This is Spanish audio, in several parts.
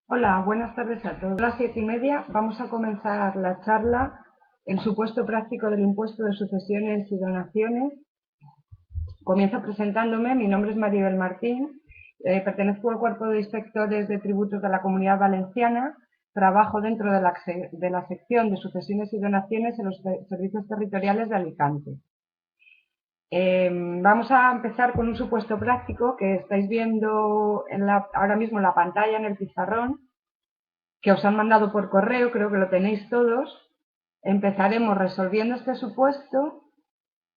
Hola, buenas tardes a todos. A las 7:30 vamos a comenzar la charla El supuesto práctico del impuesto de sucesiones y donaciones. Comienzo presentándome. Mi nombre es Maribel Martín. Pertenezco al cuerpo de inspectores de tributos de la Comunidad Valenciana. Trabajo dentro de la sección de sucesiones y donaciones en los servicios territoriales de Alicante. Vamos a empezar con un supuesto práctico que estáis viendo ahora mismo en la pantalla, en el pizarrón, que os han mandado por correo, creo que lo tenéis todos. Empezaremos resolviendo este supuesto,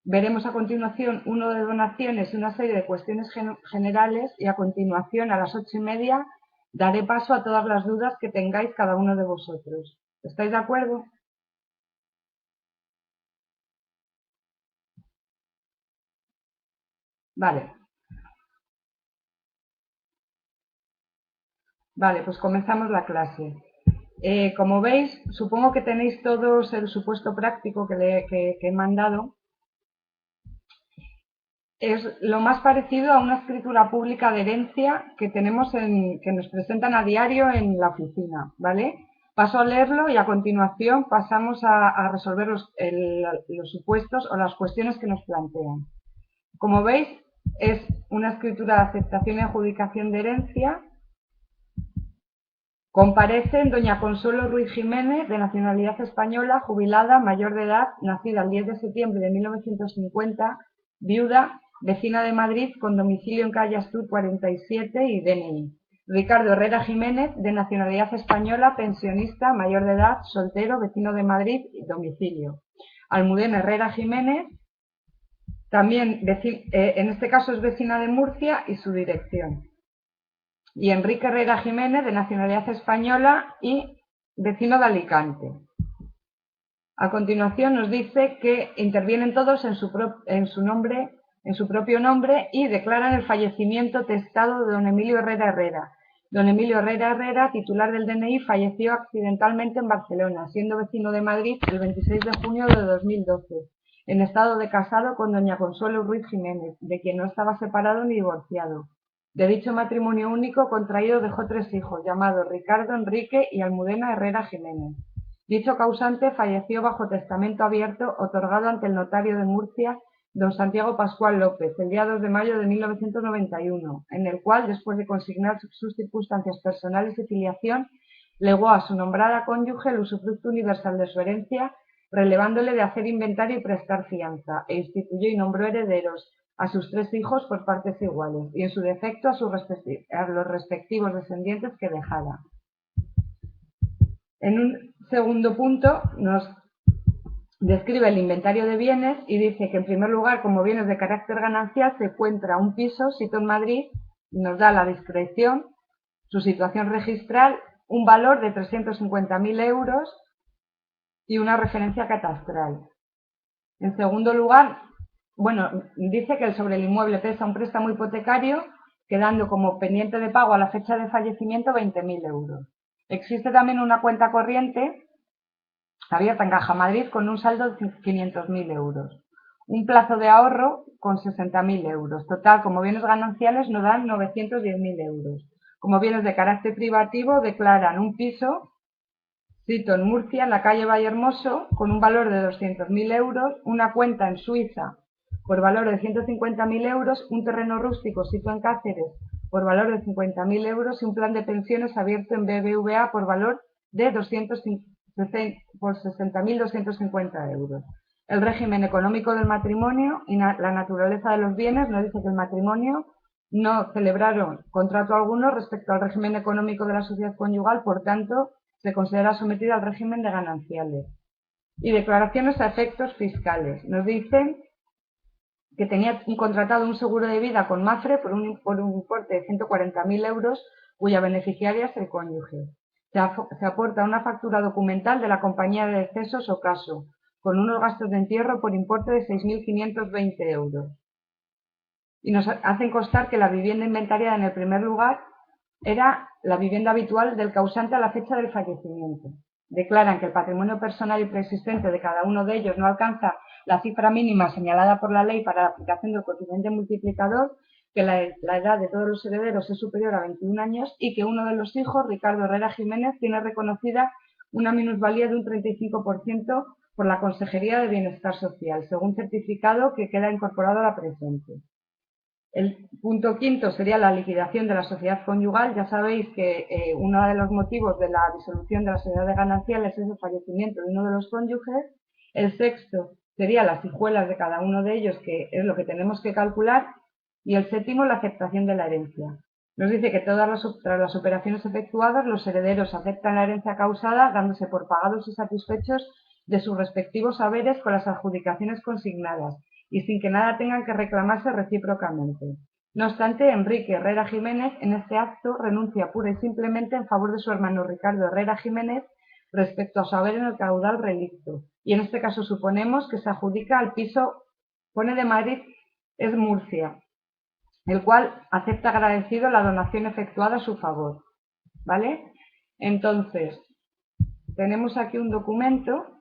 veremos a continuación uno de donaciones y una serie de cuestiones generales y a continuación a las 8:30 daré paso a todas las dudas que tengáis cada uno de vosotros. ¿Estáis de acuerdo? Vale. Vale, pues comenzamos la clase. Como veis, supongo que tenéis todos el supuesto práctico que he mandado. Es lo más parecido a una escritura pública de herencia que tenemos que nos presentan a diario en la oficina, ¿vale? Paso a leerlo y a continuación pasamos a resolver los supuestos o las cuestiones que nos plantean. Como veis, es una escritura de aceptación y adjudicación de herencia. Comparecen doña Consuelo Ruiz Jiménez, de nacionalidad española, jubilada, mayor de edad, nacida el 10 de septiembre de 1950, viuda, vecina de Madrid, con domicilio en calle Astur 47 y DNI. Ricardo Herrera Jiménez, de nacionalidad española, pensionista, mayor de edad, soltero, vecino de Madrid y domicilio. Almudena Herrera Jiménez, también en este caso es vecina de Murcia y su dirección. Y Enrique Herrera Jiménez, de nacionalidad española y vecino de Alicante. A continuación nos dice que intervienen todos en su propio nombre y declaran el fallecimiento testado de don Emilio Herrera Herrera. Don Emilio Herrera Herrera, titular del DNI, falleció accidentalmente en Barcelona, siendo vecino de Madrid el 26 de junio de 2012, en estado de casado con doña Consuelo Ruiz Jiménez, de quien no estaba separado ni divorciado. De dicho matrimonio único contraído dejó 3 hijos, llamados Ricardo, Enrique y Almudena Herrera Jiménez. Dicho causante falleció bajo testamento abierto otorgado ante el notario de Murcia, don Santiago Pascual López, el día 2 de mayo de 1991, en el cual, después de consignar sus circunstancias personales y filiación, legó a su nombrada cónyuge el usufructo universal de su herencia, relevándole de hacer inventario y prestar fianza, e instituyó y nombró herederos a sus 3 hijos por partes iguales, y en su defecto a los respectivos descendientes que dejara. En un segundo punto nos describe el inventario de bienes y dice que, en primer lugar, como bienes de carácter ganancial, se encuentra un piso situado en Madrid, y nos da la descripción, su situación registral, un valor de 350.000 euros y una referencia catastral. En segundo lugar, dice que sobre el inmueble pesa un préstamo hipotecario, quedando como pendiente de pago a la fecha de fallecimiento 20.000 euros. Existe también una cuenta corriente abierta en Caja Madrid con un saldo de 500.000 euros. Un plazo de ahorro con 60.000 euros. Total, como bienes gananciales nos dan 910.000 euros. Como bienes de carácter privativo declaran un piso, cito, en Murcia, en la calle Vallehermoso, con un valor de 200.000 euros, una cuenta en Suiza por valor de 150.000 euros, un terreno rústico situado en Cáceres por valor de 50.000 euros y un plan de pensiones abierto en BBVA por valor de 60.250 euros. El régimen económico del matrimonio y la naturaleza de los bienes nos dice que el matrimonio no celebraron contrato alguno respecto al régimen económico de la sociedad conyugal, por tanto, se considera sometida al régimen de gananciales. Y declaraciones a efectos fiscales. Nos dicen que tenía contratado un seguro de vida con Mafre por un importe de 140.000 euros, cuya beneficiaria es el cónyuge. Se aporta una factura documental de la compañía de decesos o caso, con unos gastos de entierro por importe de 6.520 euros. Y nos hacen constar que la vivienda inventariada en el primer lugar era la vivienda habitual del causante a la fecha del fallecimiento. Declaran que el patrimonio personal y preexistente de cada uno de ellos no alcanza la cifra mínima señalada por la ley para la aplicación del coeficiente multiplicador, que la edad de todos los herederos es superior a 21 años y que uno de los hijos, Ricardo Herrera Jiménez, tiene reconocida una minusvalía de un 35% por la Consejería de Bienestar Social, según certificado que queda incorporado a la presente. El punto quinto sería la liquidación de la sociedad conyugal. Ya sabéis que uno de los motivos de la disolución de la sociedad de gananciales es el fallecimiento de uno de los cónyuges. El sexto sería las hijuelas de cada uno de ellos, que es lo que tenemos que calcular. Y el séptimo, la aceptación de la herencia. Nos dice que tras las operaciones efectuadas, los herederos aceptan la herencia causada, dándose por pagados y satisfechos de sus respectivos haberes con las adjudicaciones consignadas, y sin que nada tengan que reclamarse recíprocamente. No obstante, Enrique Herrera Jiménez en este acto renuncia pura y simplemente en favor de su hermano Ricardo Herrera Jiménez respecto a su haber en el caudal relicto, y en este caso suponemos que se adjudica al piso, pone de Madrid, es Murcia, el cual acepta agradecido la donación efectuada a su favor, ¿vale? Entonces, tenemos aquí un documento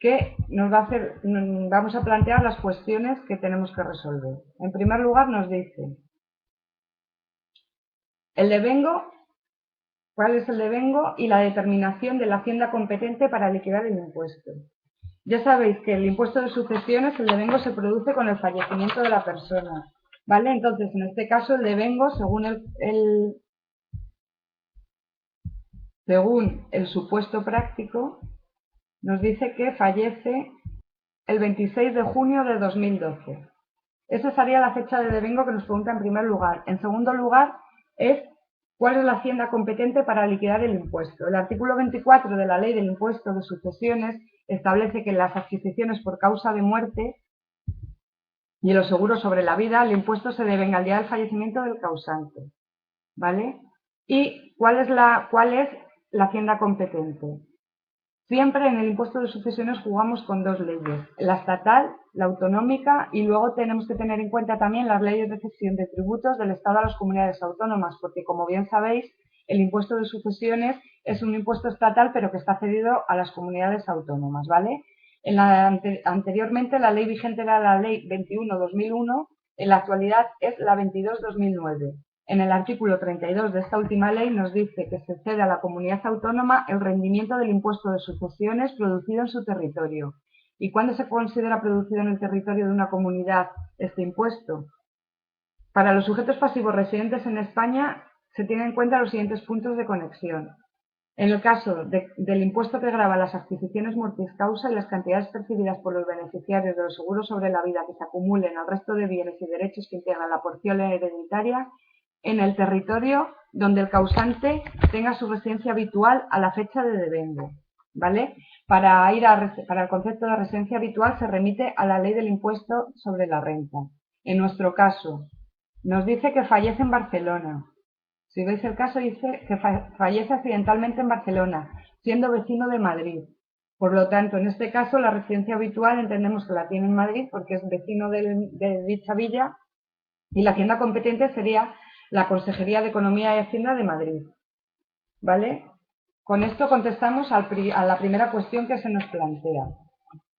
que nos va a hacer, vamos a plantear las cuestiones que tenemos que resolver. En primer lugar nos dice, el devengo, cuál es el devengo y la determinación de la hacienda competente para liquidar el impuesto. Ya sabéis que el impuesto de sucesiones, el devengo se produce con el fallecimiento de la persona, ¿vale? Entonces, en este caso, el devengo, según el supuesto práctico, nos dice que fallece el 26 de junio de 2012. Esa sería la fecha de devengo que nos pregunta en primer lugar. En segundo lugar, es cuál es la hacienda competente para liquidar el impuesto. El artículo 24 de la Ley del Impuesto de Sucesiones establece que en las adquisiciones por causa de muerte y en los seguros sobre la vida, el impuesto se devenga al día del fallecimiento del causante, ¿vale? ¿Y cuál es la hacienda competente? Siempre en el impuesto de sucesiones jugamos con dos leyes, la estatal, la autonómica, y luego tenemos que tener en cuenta también las leyes de cesión de tributos del Estado a las comunidades autónomas, porque como bien sabéis, el impuesto de sucesiones es un impuesto estatal pero que está cedido a las comunidades autónomas, ¿vale? Anteriormente la ley vigente era la ley 21/2001, en la actualidad es la 22/2009. En el artículo 32 de esta última ley nos dice que se cede a la comunidad autónoma el rendimiento del impuesto de sucesiones producido en su territorio. ¿Y cuándo se considera producido en el territorio de una comunidad este impuesto? Para los sujetos pasivos residentes en España se tienen en cuenta los siguientes puntos de conexión. En el caso del impuesto que grava las adquisiciones mortis causa y las cantidades percibidas por los beneficiarios de los seguros sobre la vida que se acumulen al resto de bienes y derechos que integran la porción hereditaria en el territorio donde el causante tenga su residencia habitual a la fecha de devengo, ¿vale? Para el concepto de residencia habitual se remite a la ley del impuesto sobre la renta. En nuestro caso, nos dice que fallece en Barcelona. Si veis el caso, dice que fallece accidentalmente en Barcelona, siendo vecino de Madrid. Por lo tanto, en este caso, la residencia habitual entendemos que la tiene en Madrid porque es vecino de dicha villa, y la hacienda competente sería la Consejería de Economía y Hacienda de Madrid, ¿vale? Con esto contestamos a la primera cuestión que se nos plantea.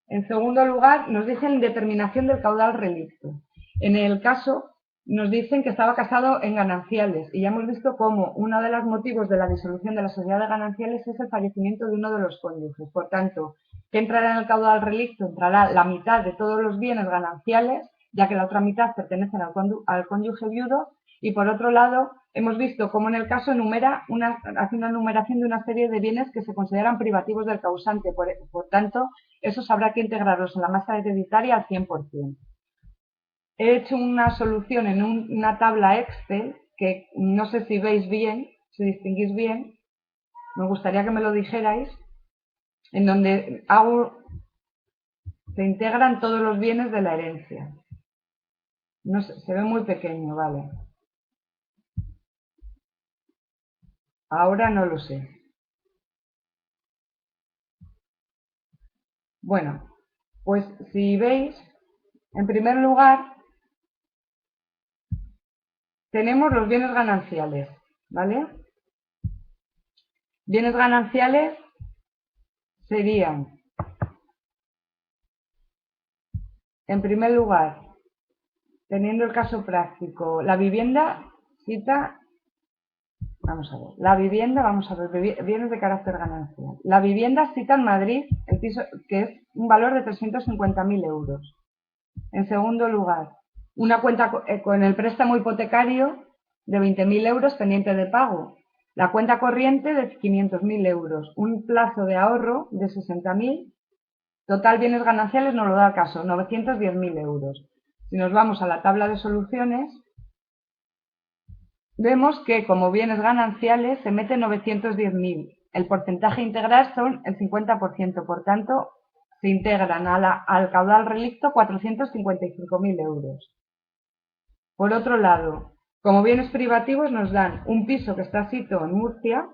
En segundo lugar, nos dicen determinación del caudal relicto. En el caso, nos dicen que estaba casado en gananciales, y ya hemos visto cómo uno de los motivos de la disolución de la sociedad de gananciales es el fallecimiento de uno de los cónyuges. Por tanto, ¿qué entrará en el caudal relicto? Entrará la mitad de todos los bienes gananciales, ya que la otra mitad pertenecen al cónyuge viudo, y por otro lado, hemos visto cómo en el caso hace una enumeración de una serie de bienes que se consideran privativos del causante. Por tanto, esos habrá que integrarlos en la masa hereditaria al 100%. He hecho una solución en una tabla Excel que no sé si veis bien, si distinguís bien, me gustaría que me lo dijerais, en donde se integran todos los bienes de la herencia. No sé, se ve muy pequeño, vale. Ahora no lo sé. Bueno, pues si veis, en primer lugar, tenemos los bienes gananciales, ¿vale? Bienes gananciales serían, en primer lugar, teniendo el caso práctico, la vivienda cita, vamos a ver, la vivienda, vamos a ver, bienes de carácter ganancial. La vivienda cita en Madrid, el piso, que es un valor de 350.000 euros. En segundo lugar, una cuenta con el préstamo hipotecario de 20.000 euros pendiente de pago. La cuenta corriente de 500.000 euros. Un plazo de ahorro de 60.000. Total bienes gananciales no lo da caso, 910.000 euros. Si nos vamos a la tabla de soluciones, vemos que como bienes gananciales se mete 910.000. El porcentaje integral son el 50%, por tanto, se integran al caudal relicto 455.000 euros. Por otro lado, como bienes privativos nos dan un piso que está situado en Murcia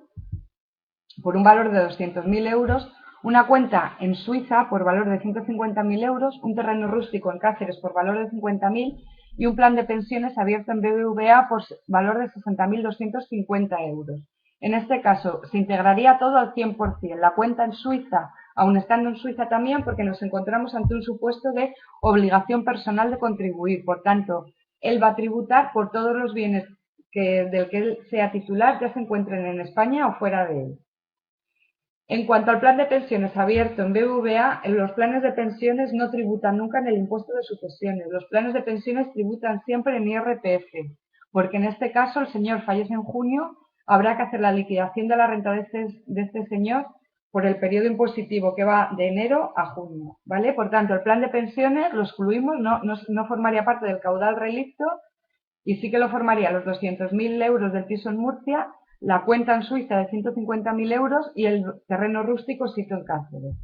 por un valor de 200.000 euros, una cuenta en Suiza por valor de 150.000 euros, un terreno rústico en Cáceres por valor de 50.000 y un plan de pensiones abierto en BBVA por valor de 60.250 euros. En este caso, se integraría todo al 100%. La cuenta en Suiza, aun estando en Suiza también, porque nos encontramos ante un supuesto de obligación personal de contribuir. Por tanto, él va a tributar por todos los bienes del que él sea titular, ya se encuentren en España o fuera de él. En cuanto al plan de pensiones abierto en BBVA, los planes de pensiones no tributan nunca en el impuesto de sucesiones. Los planes de pensiones tributan siempre en IRPF, porque en este caso el señor fallece en junio, habrá que hacer la liquidación de la renta de este señor por el periodo impositivo que va de enero a junio, ¿vale? Por tanto, el plan de pensiones lo excluimos, no formaría parte del caudal relicto y sí que lo formaría los 200.000 euros del piso en Murcia, la cuenta en Suiza de 150.000 euros y el terreno rústico sito en Cáceres.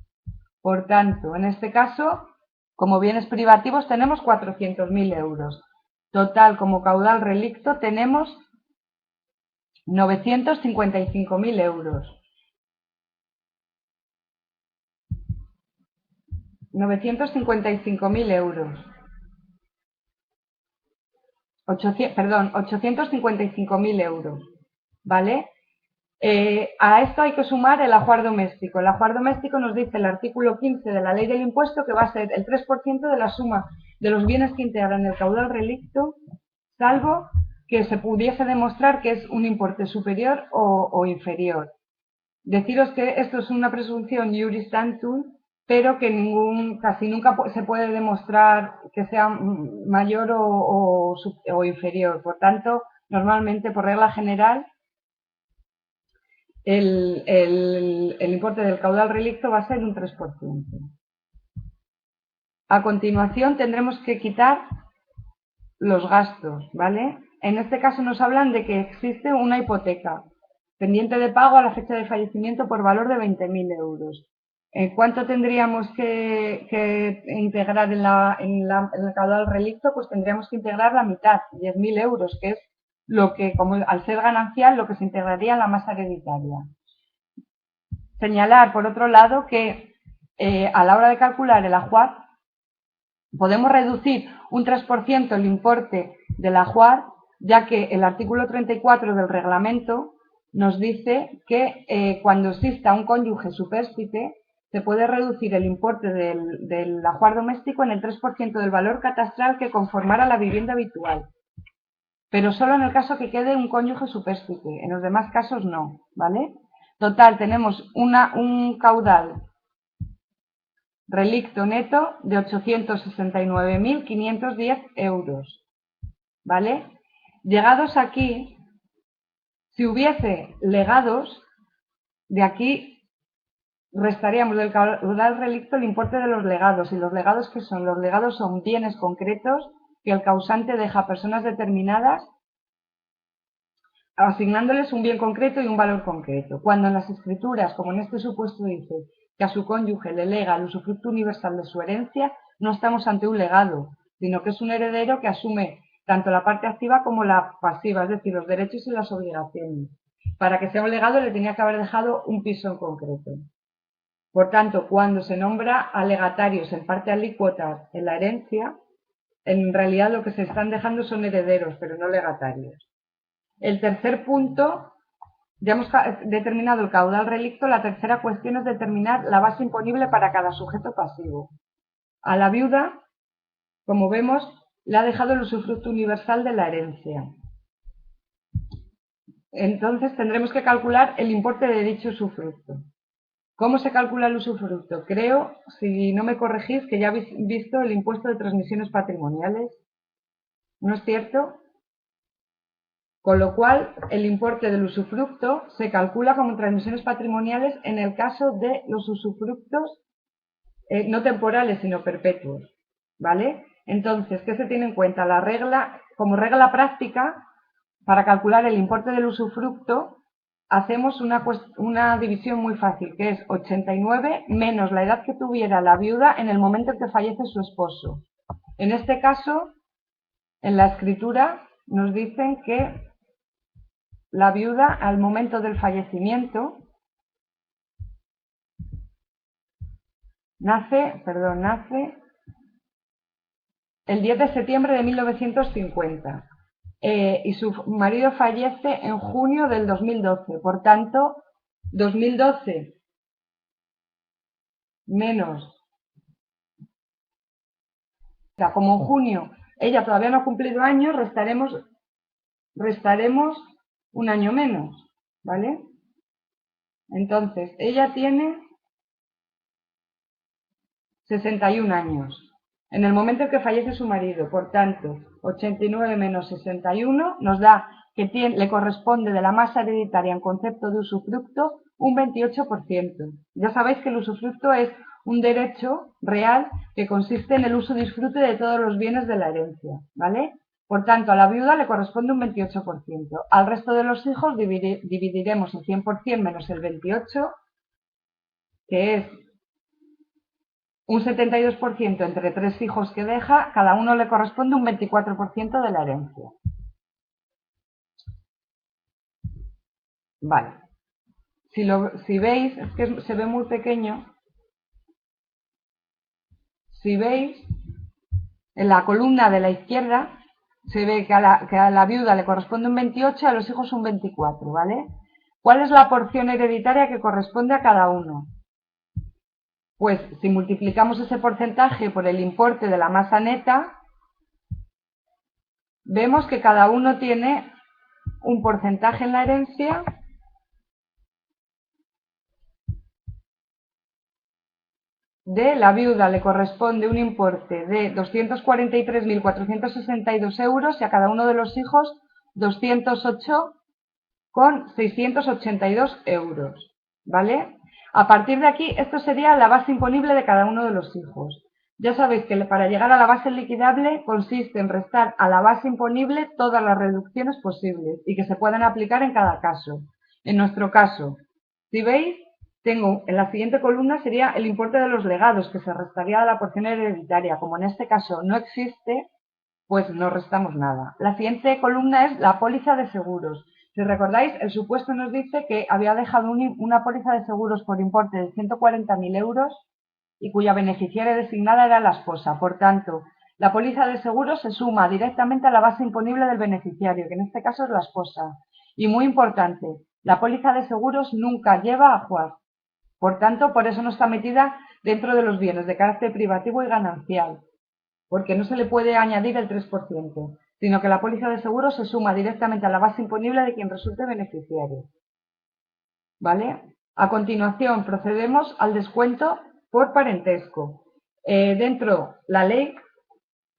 Por tanto, en este caso, como bienes privativos tenemos 400.000 euros. Total, como caudal relicto tenemos 955.000 euros. 955.000 euros. 855.000 euros. ¿Vale? A esto hay que sumar el ajuar doméstico. El ajuar doméstico nos dice el artículo 15 de la ley del impuesto que va a ser el 3% de la suma de los bienes que integran el caudal relicto, salvo que se pudiese demostrar que es un importe superior o inferior. Deciros que esto es una presunción iuris tantum, pero que casi nunca se puede demostrar que sea mayor o inferior. Por tanto, normalmente, por regla general, el importe del caudal relicto va a ser un 3%. A continuación tendremos que quitar los gastos, ¿vale? En este caso nos hablan de que existe una hipoteca pendiente de pago a la fecha de fallecimiento por valor de 20.000 euros. ¿Cuánto tendríamos que integrar en el caudal relicto? Pues tendríamos que integrar la mitad, 10.000 euros, que es lo que, como al ser ganancial, lo que se integraría en la masa hereditaria. Señalar, por otro lado, que a la hora de calcular el ajuar, podemos reducir un 3% el importe del ajuar, ya que el artículo 34 del reglamento nos dice que cuando exista un cónyuge supérstite, se puede reducir el importe del ajuar doméstico en el 3% del valor catastral que conformara la vivienda habitual. Pero solo en el caso que quede un cónyuge supérstite, en los demás casos no, ¿vale? Total, tenemos un caudal relicto neto de 869.510 euros, ¿vale? Llegados aquí, si hubiese legados, de aquí restaríamos del caudal relicto el importe de los legados. ¿Y los legados qué son? Los legados son bienes concretos que el causante deja a personas determinadas asignándoles un bien concreto y un valor concreto. Cuando en las escrituras, como en este supuesto dice, que a su cónyuge le lega el usufructo universal de su herencia, no estamos ante un legado, sino que es un heredero que asume tanto la parte activa como la pasiva, es decir, los derechos y las obligaciones. Para que sea un legado le tenía que haber dejado un piso en concreto. Por tanto, cuando se nombra a legatarios en parte alícuotas en la herencia, en realidad lo que se están dejando son herederos, pero no legatarios. El tercer punto, ya hemos determinado el caudal relicto, la tercera cuestión es determinar la base imponible para cada sujeto pasivo. A la viuda, como vemos, le ha dejado el usufructo universal de la herencia. Entonces tendremos que calcular el importe de dicho usufructo. ¿Cómo se calcula el usufructo? Creo, si no me corregís, que ya habéis visto el impuesto de transmisiones patrimoniales. ¿No es cierto? Con lo cual, el importe del usufructo se calcula como transmisiones patrimoniales en el caso de los usufructos no temporales, sino perpetuos. ¿Vale? Entonces, ¿qué se tiene en cuenta? La regla, como regla práctica, para calcular el importe del usufructo, hacemos una división muy fácil, que es 89 menos la edad que tuviera la viuda en el momento en que fallece su esposo. En este caso, en la escritura nos dicen que la viuda, al momento del fallecimiento, nace el 10 de septiembre de 1950 y su marido fallece en junio del 2012. Por tanto, 2012 menos, como en junio ella todavía no ha cumplido años, restaremos un año menos, ¿vale? Entonces, ella tiene 61 años en el momento en que fallece su marido. Por tanto, 89 menos 61 nos da que le corresponde de la masa hereditaria en concepto de usufructo un 28%. Ya sabéis que el usufructo es un derecho real que consiste en el uso y disfrute de todos los bienes de la herencia, ¿vale? Por tanto, a la viuda le corresponde un 28%. Al resto de los hijos dividiremos el 100% menos el 28%, que es un 72% entre 3 hijos que deja, cada uno le corresponde un 24% de la herencia. Vale. Si veis, es que se ve muy pequeño. Si veis, en la columna de la izquierda, se ve que a la viuda le corresponde un 28 y a los hijos un 24, ¿vale? ¿Cuál es la porción hereditaria que corresponde a cada uno? Pues si multiplicamos ese porcentaje por el importe de la masa neta, vemos que cada uno tiene un porcentaje en la herencia de la viuda le corresponde un importe de 243.462 euros y a cada uno de los hijos 208,682 euros, ¿vale? A partir de aquí, esto sería la base imponible de cada uno de los hijos. Ya sabéis que para llegar a la base liquidable consiste en restar a la base imponible todas las reducciones posibles y que se puedan aplicar en cada caso. En nuestro caso, si veis, tengo en la siguiente columna sería el importe de los legados, que se restaría de la porción hereditaria. Como en este caso no existe, pues no restamos nada. La siguiente columna es la póliza de seguros. Si recordáis, el supuesto nos dice que había dejado una póliza de seguros por importe de 140.000 euros y cuya beneficiaria designada era la esposa. Por tanto, la póliza de seguros se suma directamente a la base imponible del beneficiario, que en este caso es la esposa. Y muy importante, la póliza de seguros nunca lleva ajuar. Por tanto, por eso no está metida dentro de los bienes de carácter privativo y ganancial, porque no se le puede añadir el 3%, sino que la póliza de seguros se suma directamente a la base imponible de quien resulte beneficiario. ¿Vale? A continuación, procedemos al descuento por parentesco. La ley,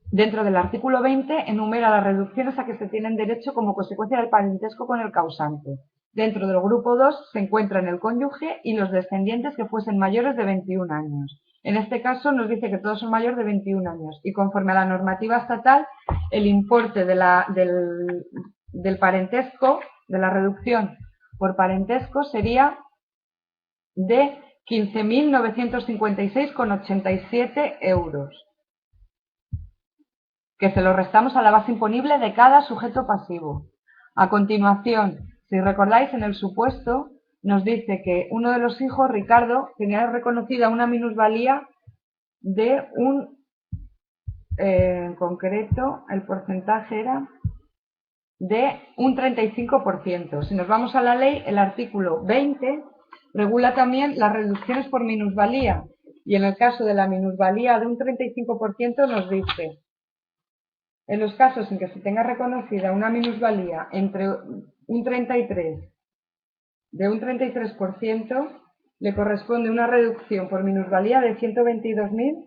dentro del artículo 20, enumera las reducciones a que se tienen derecho como consecuencia del parentesco con el causante. Dentro del grupo 2 se encuentran el cónyuge y los descendientes que fuesen mayores de 21 años. En este caso nos dice que todos son mayores de 21 años y conforme a la normativa estatal, el importe del parentesco, de la reducción por parentesco, sería de 15.956,87 euros, que se lo restamos a la base imponible de cada sujeto pasivo. A continuación, si recordáis, en el supuesto nos dice que uno de los hijos, Ricardo, tenía reconocida una minusvalía de en concreto, el porcentaje era de un 35%. Si nos vamos a la ley, el artículo 20 regula también las reducciones por minusvalía, y en el caso de la minusvalía de un 35% nos dice En los casos en que se tenga reconocida una minusvalía entre un 33 de un 33%, le corresponde una reducción por minusvalía de 122.000.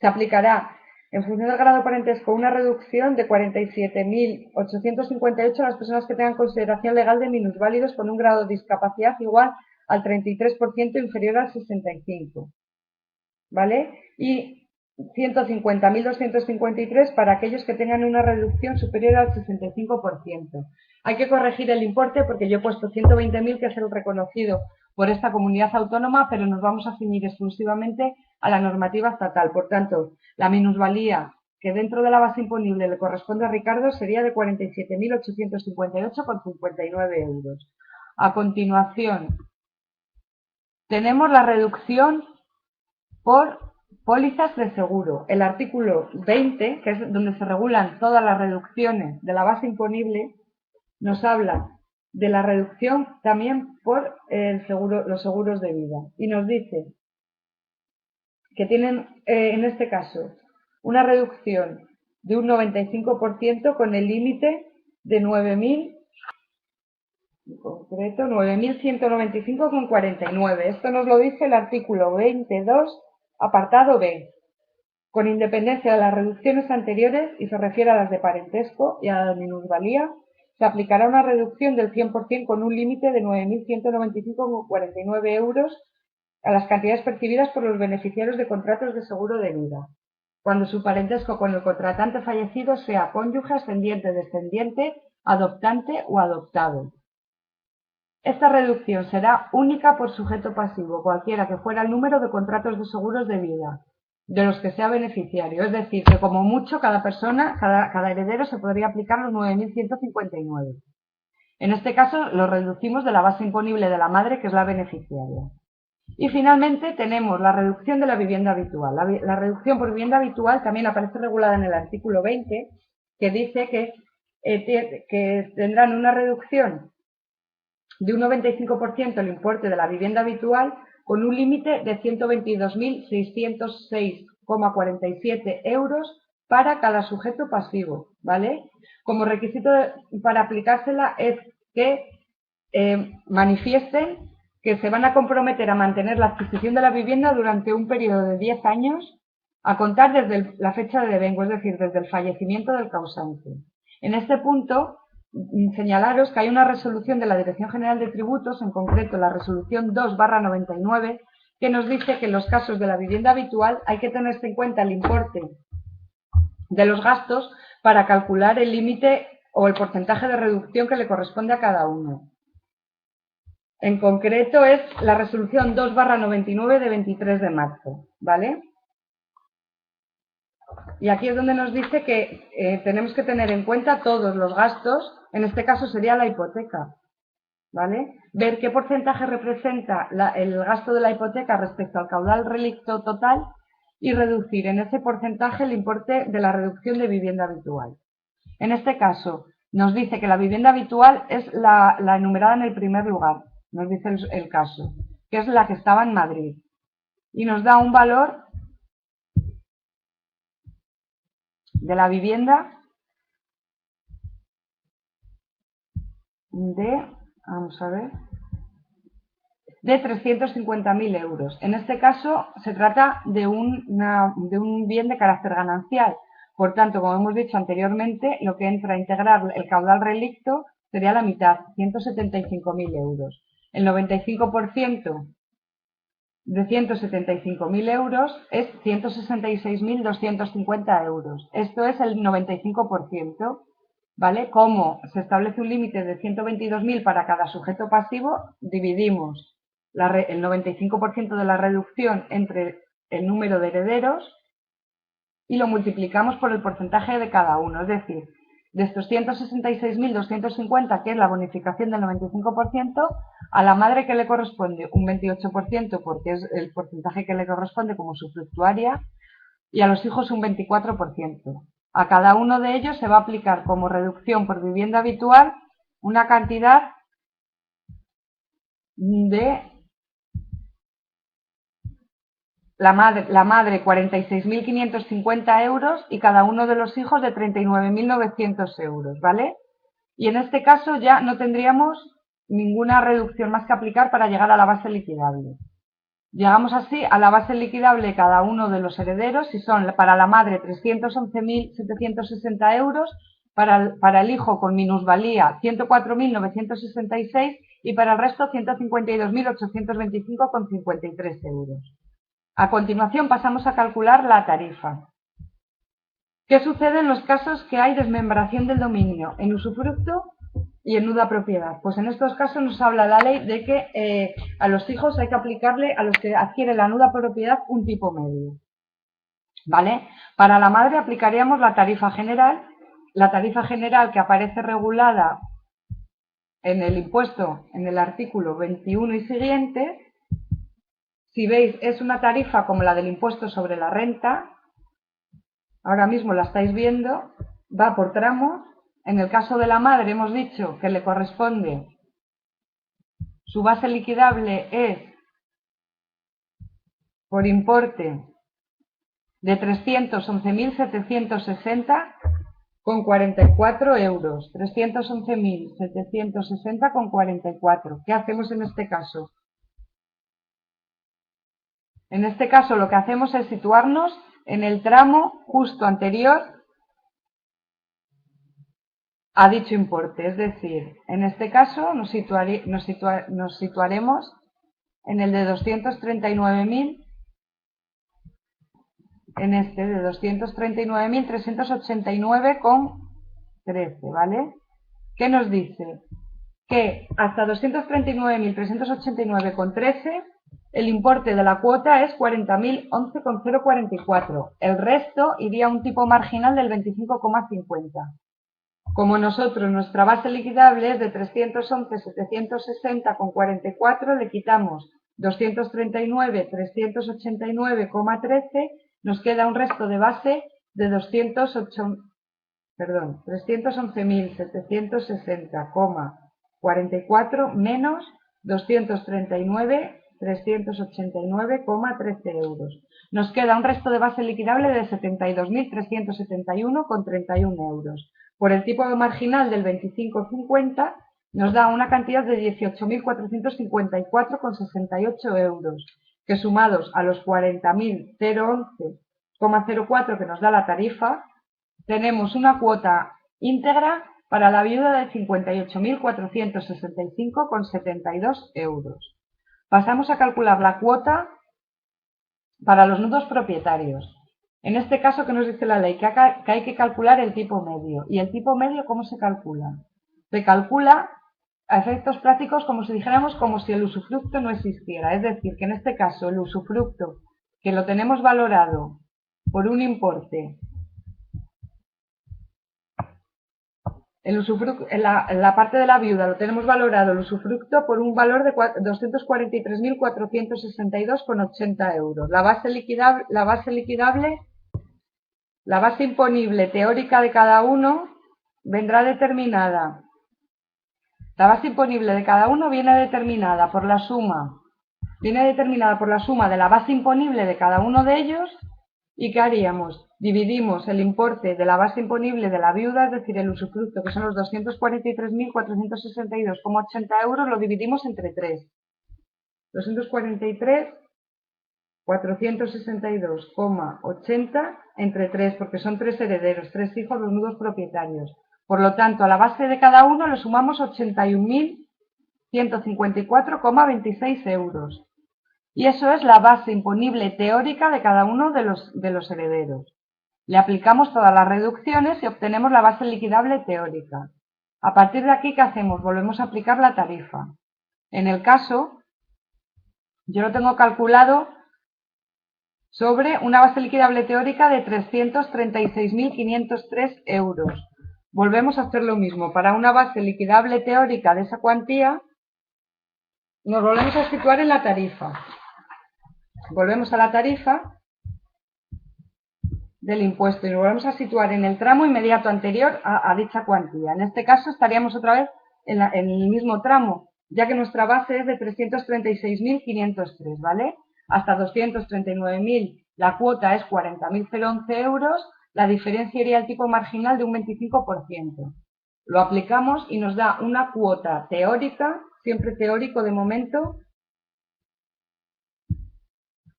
Se aplicará, en función del grado de parentesco, una reducción de 47.858 a las personas que tengan consideración legal de minusválidos con un grado de discapacidad igual al 33% inferior al 65%. ¿Vale? Y 150.253 para aquellos que tengan una reducción superior al 65%. Hay que corregir el importe porque yo he puesto 120.000, que es el reconocido por esta comunidad autónoma, pero nos vamos a ceñir exclusivamente a la normativa estatal. Por tanto, la minusvalía que dentro de la base imponible le corresponde a Ricardo sería de 47.858,59 euros. A continuación, tenemos la reducción por pólizas de seguro. El artículo 20, que es donde se regulan todas las reducciones de la base imponible, nos habla de la reducción también por los seguros de vida. Y nos dice que tienen, en este caso, una reducción de un 95% con el límite de 9.195,49. Esto nos lo dice el artículo 22, apartado B, con independencia de las reducciones anteriores, y se refiere a las de parentesco y a la minusvalía, se aplicará una reducción del 100% con un límite de 9.195,49 euros a las cantidades percibidas por los beneficiarios de contratos de seguro de vida, cuando su parentesco con el contratante fallecido sea cónyuge, ascendiente, descendiente, adoptante o adoptado. Esta reducción será única por sujeto pasivo, cualquiera que fuera el número de contratos de seguros de vida de los que sea beneficiario. Es decir, que como mucho cada persona, cada heredero se podría aplicar los 9.159. En este caso lo reducimos de la base imponible de la madre, que es la beneficiaria. Y finalmente tenemos la reducción de la vivienda habitual. La reducción por vivienda habitual también aparece regulada en el artículo 20, que dice que tendrán una reducción de un 95% el importe de la vivienda habitual, con un límite de 122.606,47 euros para cada sujeto pasivo, ¿vale? Como requisito para aplicársela es que manifiesten que se van a comprometer a mantener la adquisición de la vivienda durante un periodo de 10 años a contar desde la fecha de devengo, es decir, desde el fallecimiento del causante. En este punto, señalaros que hay una resolución de la Dirección General de Tributos, en concreto la resolución 2/99, que nos dice que en los casos de la vivienda habitual hay que tenerse en cuenta el importe de los gastos para calcular el límite o el porcentaje de reducción que le corresponde a cada uno. En concreto es la resolución 2/99 de 23 de marzo, ¿vale? Y aquí es donde nos dice que tenemos que tener en cuenta todos los gastos, en este caso sería la hipoteca, ¿vale? Ver qué porcentaje representa el gasto de la hipoteca respecto al caudal relicto total y reducir en ese porcentaje el importe de la reducción de vivienda habitual. En este caso, nos dice que la vivienda habitual es la enumerada en el primer lugar, nos dice el caso, que es la que estaba en Madrid, y nos da un valor de la vivienda de, vamos a ver, de 350.000 euros. En este caso se trata de un bien de carácter ganancial. Por tanto, como hemos dicho anteriormente, lo que entra a integrar el caudal relicto sería la mitad, 175.000 euros. El 95% de 175.000 euros es 166.250 euros. Esto es el 95%, ¿vale? Como se establece un límite de 122.000 para cada sujeto pasivo, dividimos el 95% de la reducción entre el número de herederos y lo multiplicamos por el porcentaje de cada uno. Es decir, de estos 166.250, que es la bonificación del 95%, a la madre que le corresponde un 28%, porque es el porcentaje que le corresponde como usufructuaria, y a los hijos un 24%. A cada uno de ellos se va a aplicar como reducción por vivienda habitual una cantidad de la madre 46.550 euros y cada uno de los hijos de 39.900 euros, ¿vale? Y en este caso ya no tendríamos ninguna reducción más que aplicar para llegar a la base liquidable. Llegamos así a la base liquidable de cada uno de los herederos y son para la madre 311.760 euros, para el hijo con minusvalía 104.966 y para el resto 152.825,53 euros. A continuación pasamos a calcular la tarifa. ¿Qué sucede en los casos que hay desmembración del dominio en usufructo y en nuda propiedad? Pues en estos casos nos habla la ley de que a los hijos hay que aplicarle, a los que adquieren la nuda propiedad, un tipo medio, ¿vale? Para la madre aplicaríamos la tarifa general que aparece regulada en el impuesto en el artículo 21 y siguiente. Si veis, es una tarifa como la del impuesto sobre la renta. Ahora mismo la estáis viendo, va por tramos. En el caso de la madre hemos dicho que le corresponde, su base liquidable es por importe de 311.760,44 euros. 311.760,44. ¿Qué hacemos en este caso? En este caso lo que hacemos es situarnos en el tramo justo anterior a dicho importe, es decir, en este caso nos situaremos en el de 239.000, en este de 239.389,13, ¿vale? ¿Qué nos dice? Que hasta 239.389,13 el importe de la cuota es 40.011,044. El resto iría a un tipo marginal del 25,50. Como nuestra base liquidable es de 311.760,44, le quitamos 239.389,13, nos queda un resto de base de 311.760,44 menos 239.389,13 euros. Nos queda un resto de base liquidable de 72.371,31 euros. Por el tipo marginal del 25,50 nos da una cantidad de 18.454,68 euros, que sumados a los 40.011,04 que nos da la tarifa, tenemos una cuota íntegra para la viuda de 58.465,72 euros. Pasamos a calcular la cuota para los nudos propietarios. En este caso, ¿qué nos dice la ley? Que hay que calcular el tipo medio. ¿Y el tipo medio cómo se calcula? Se calcula a efectos prácticos como si dijéramos como si el usufructo no existiera. Es decir, que en este caso el usufructo, que lo tenemos valorado por un importe, en la parte de la viuda lo tenemos valorado el usufructo por un valor de 243.462,80 euros. La base imponible teórica de cada uno vendrá determinada. La base imponible de cada uno viene determinada por la suma. Viene determinada por la suma de la base imponible de cada uno de ellos. ¿Y qué haríamos? Dividimos el importe de la base imponible de la viuda, es decir, el usufructo, que son los 243.462,80 euros, lo dividimos entre 3. 243.462,80 entre 3, porque son 3 herederos, 3 hijos, los nudos propietarios. Por lo tanto, a la base de cada uno le sumamos 81.154,26 euros. Y eso es la base imponible teórica de cada uno de los herederos. Le aplicamos todas las reducciones y obtenemos la base liquidable teórica. A partir de aquí, ¿qué hacemos? Volvemos a aplicar la tarifa. En el caso, yo lo tengo calculado sobre una base liquidable teórica de 336.503 euros. Volvemos a hacer lo mismo. Para una base liquidable teórica de esa cuantía, nos volvemos a situar en la tarifa. Volvemos a la tarifa del impuesto y nos volvemos a situar en el tramo inmediato anterior a dicha cuantía. En este caso estaríamos otra vez en el mismo tramo, ya que nuestra base es de 336.503, ¿vale? hasta 239.000 la cuota es 40.011 euros, la diferencia iría al tipo marginal de un 25%. Lo aplicamos y nos da una cuota teórica, siempre teórico de momento,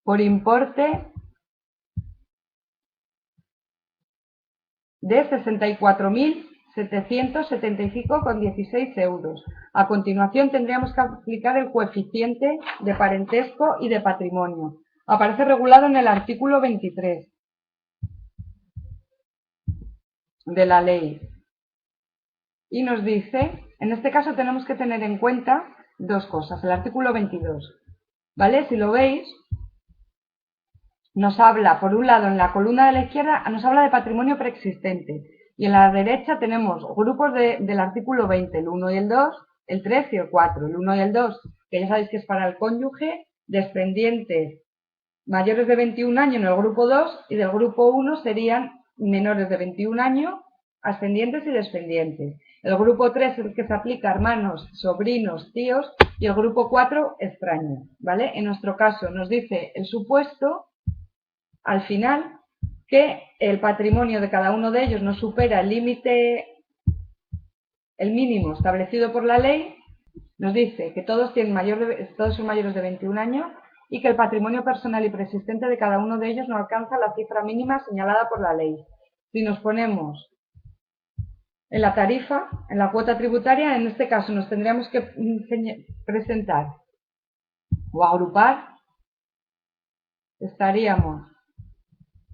por importe de 64.775,16 euros. A continuación tendríamos que aplicar el coeficiente de parentesco y de patrimonio. Aparece regulado en el artículo 23 de la ley. Y nos dice, en este caso tenemos que tener en cuenta dos cosas, el artículo 22, ¿vale? Si lo veis, nos habla, por un lado, en la columna de la izquierda, nos habla de patrimonio preexistente, y en la derecha tenemos grupos del artículo 20, el 1 y el 2, el 3 y el 4, el 1 y el 2, que ya sabéis que es para el cónyuge, descendientes mayores de 21 años en el grupo 2, y del grupo 1 serían menores de 21 años, ascendientes y descendientes. El grupo 3 es el que se aplica a hermanos, sobrinos, tíos, y el grupo 4, extraños, ¿vale? En nuestro caso nos dice el supuesto, al final, que el patrimonio de cada uno de ellos no supera el límite, el mínimo establecido por la ley, nos dice que todos son mayores de 21 años y que el patrimonio personal y preexistente de cada uno de ellos no alcanza la cifra mínima señalada por la ley. Si nos ponemos en la tarifa, en la cuota tributaria, en este caso nos tendríamos que presentar o agrupar, estaríamos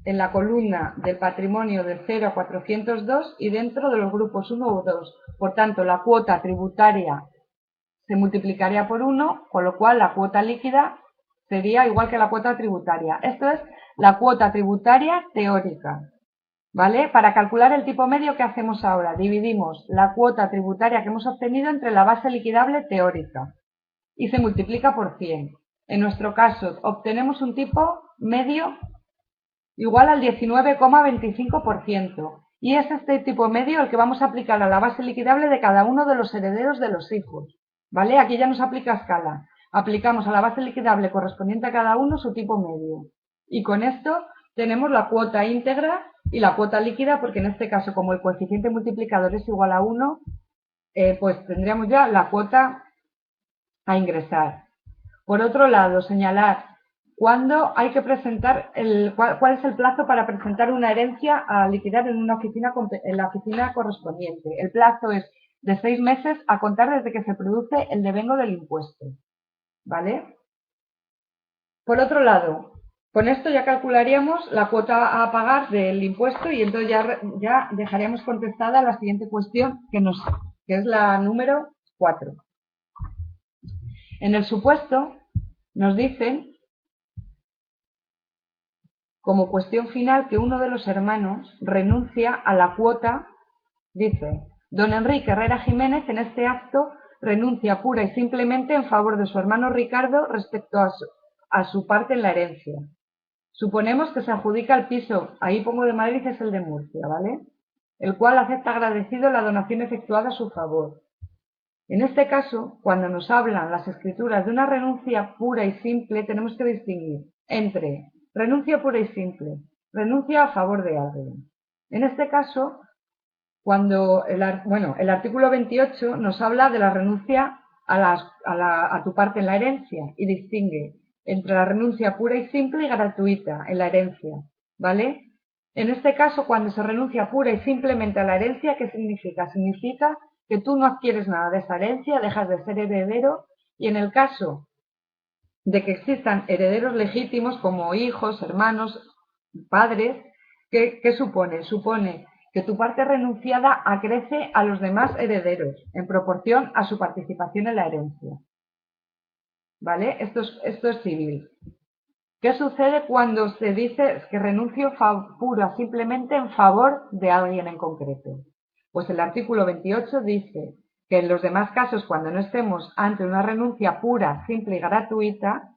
en la columna del patrimonio del 0 a 402 y dentro de los grupos 1 o 2. Por tanto, la cuota tributaria se multiplicaría por 1, con lo cual la cuota líquida sería igual que la cuota tributaria. Esto es la cuota tributaria teórica, ¿vale? Para calcular el tipo medio, ¿qué hacemos ahora? Dividimos la cuota tributaria que hemos obtenido entre la base liquidable teórica y se multiplica por 100. En nuestro caso, obtenemos un tipo medio igual al 19,25%. Y es este tipo medio el que vamos a aplicar a la base liquidable de cada uno de los herederos de los hijos, ¿vale? Aquí ya nos aplica escala. Aplicamos a la base liquidable correspondiente a cada uno su tipo medio. Y con esto tenemos la cuota íntegra y la cuota líquida, porque en este caso, como el coeficiente multiplicador es igual a 1, pues tendríamos ya la cuota a ingresar. Por otro lado, señalar ¿cuándo hay que presentar, cuál es el plazo para presentar una herencia a liquidar en la oficina correspondiente? El plazo es de 6 meses a contar desde que se produce el devengo del impuesto, ¿vale? Por otro lado, con esto ya calcularíamos la cuota a pagar del impuesto y entonces ya dejaríamos contestada la siguiente cuestión, que es la número 4. En el supuesto nos dicen, como cuestión final, que uno de los hermanos renuncia a la cuota, dice, don Enrique Herrera Jiménez en este acto renuncia pura y simplemente en favor de su hermano Ricardo respecto a su parte en la herencia. Suponemos que se adjudica el piso, ahí pongo de Madrid, es el de Murcia, ¿vale? El cual acepta agradecido la donación efectuada a su favor. En este caso, cuando nos hablan las escrituras de una renuncia pura y simple, tenemos que distinguir entre renuncia pura y simple, renuncia a favor de alguien. En este caso, cuando el artículo 28 nos habla de la renuncia a tu parte en la herencia y distingue entre la renuncia pura y simple y gratuita en la herencia, ¿vale? En este caso, cuando se renuncia pura y simplemente a la herencia, ¿qué significa? Significa que tú no adquieres nada de esa herencia, dejas de ser heredero, y en el caso de que existan herederos legítimos como hijos, hermanos, padres, ¿qué supone? Supone que tu parte renunciada acrece a los demás herederos en proporción a su participación en la herencia, ¿vale? Esto es civil. ¿Qué sucede cuando se dice que renuncio pura simplemente en favor de alguien en concreto? Pues el artículo 28 dice que en los demás casos, cuando no estemos ante una renuncia pura, simple y gratuita,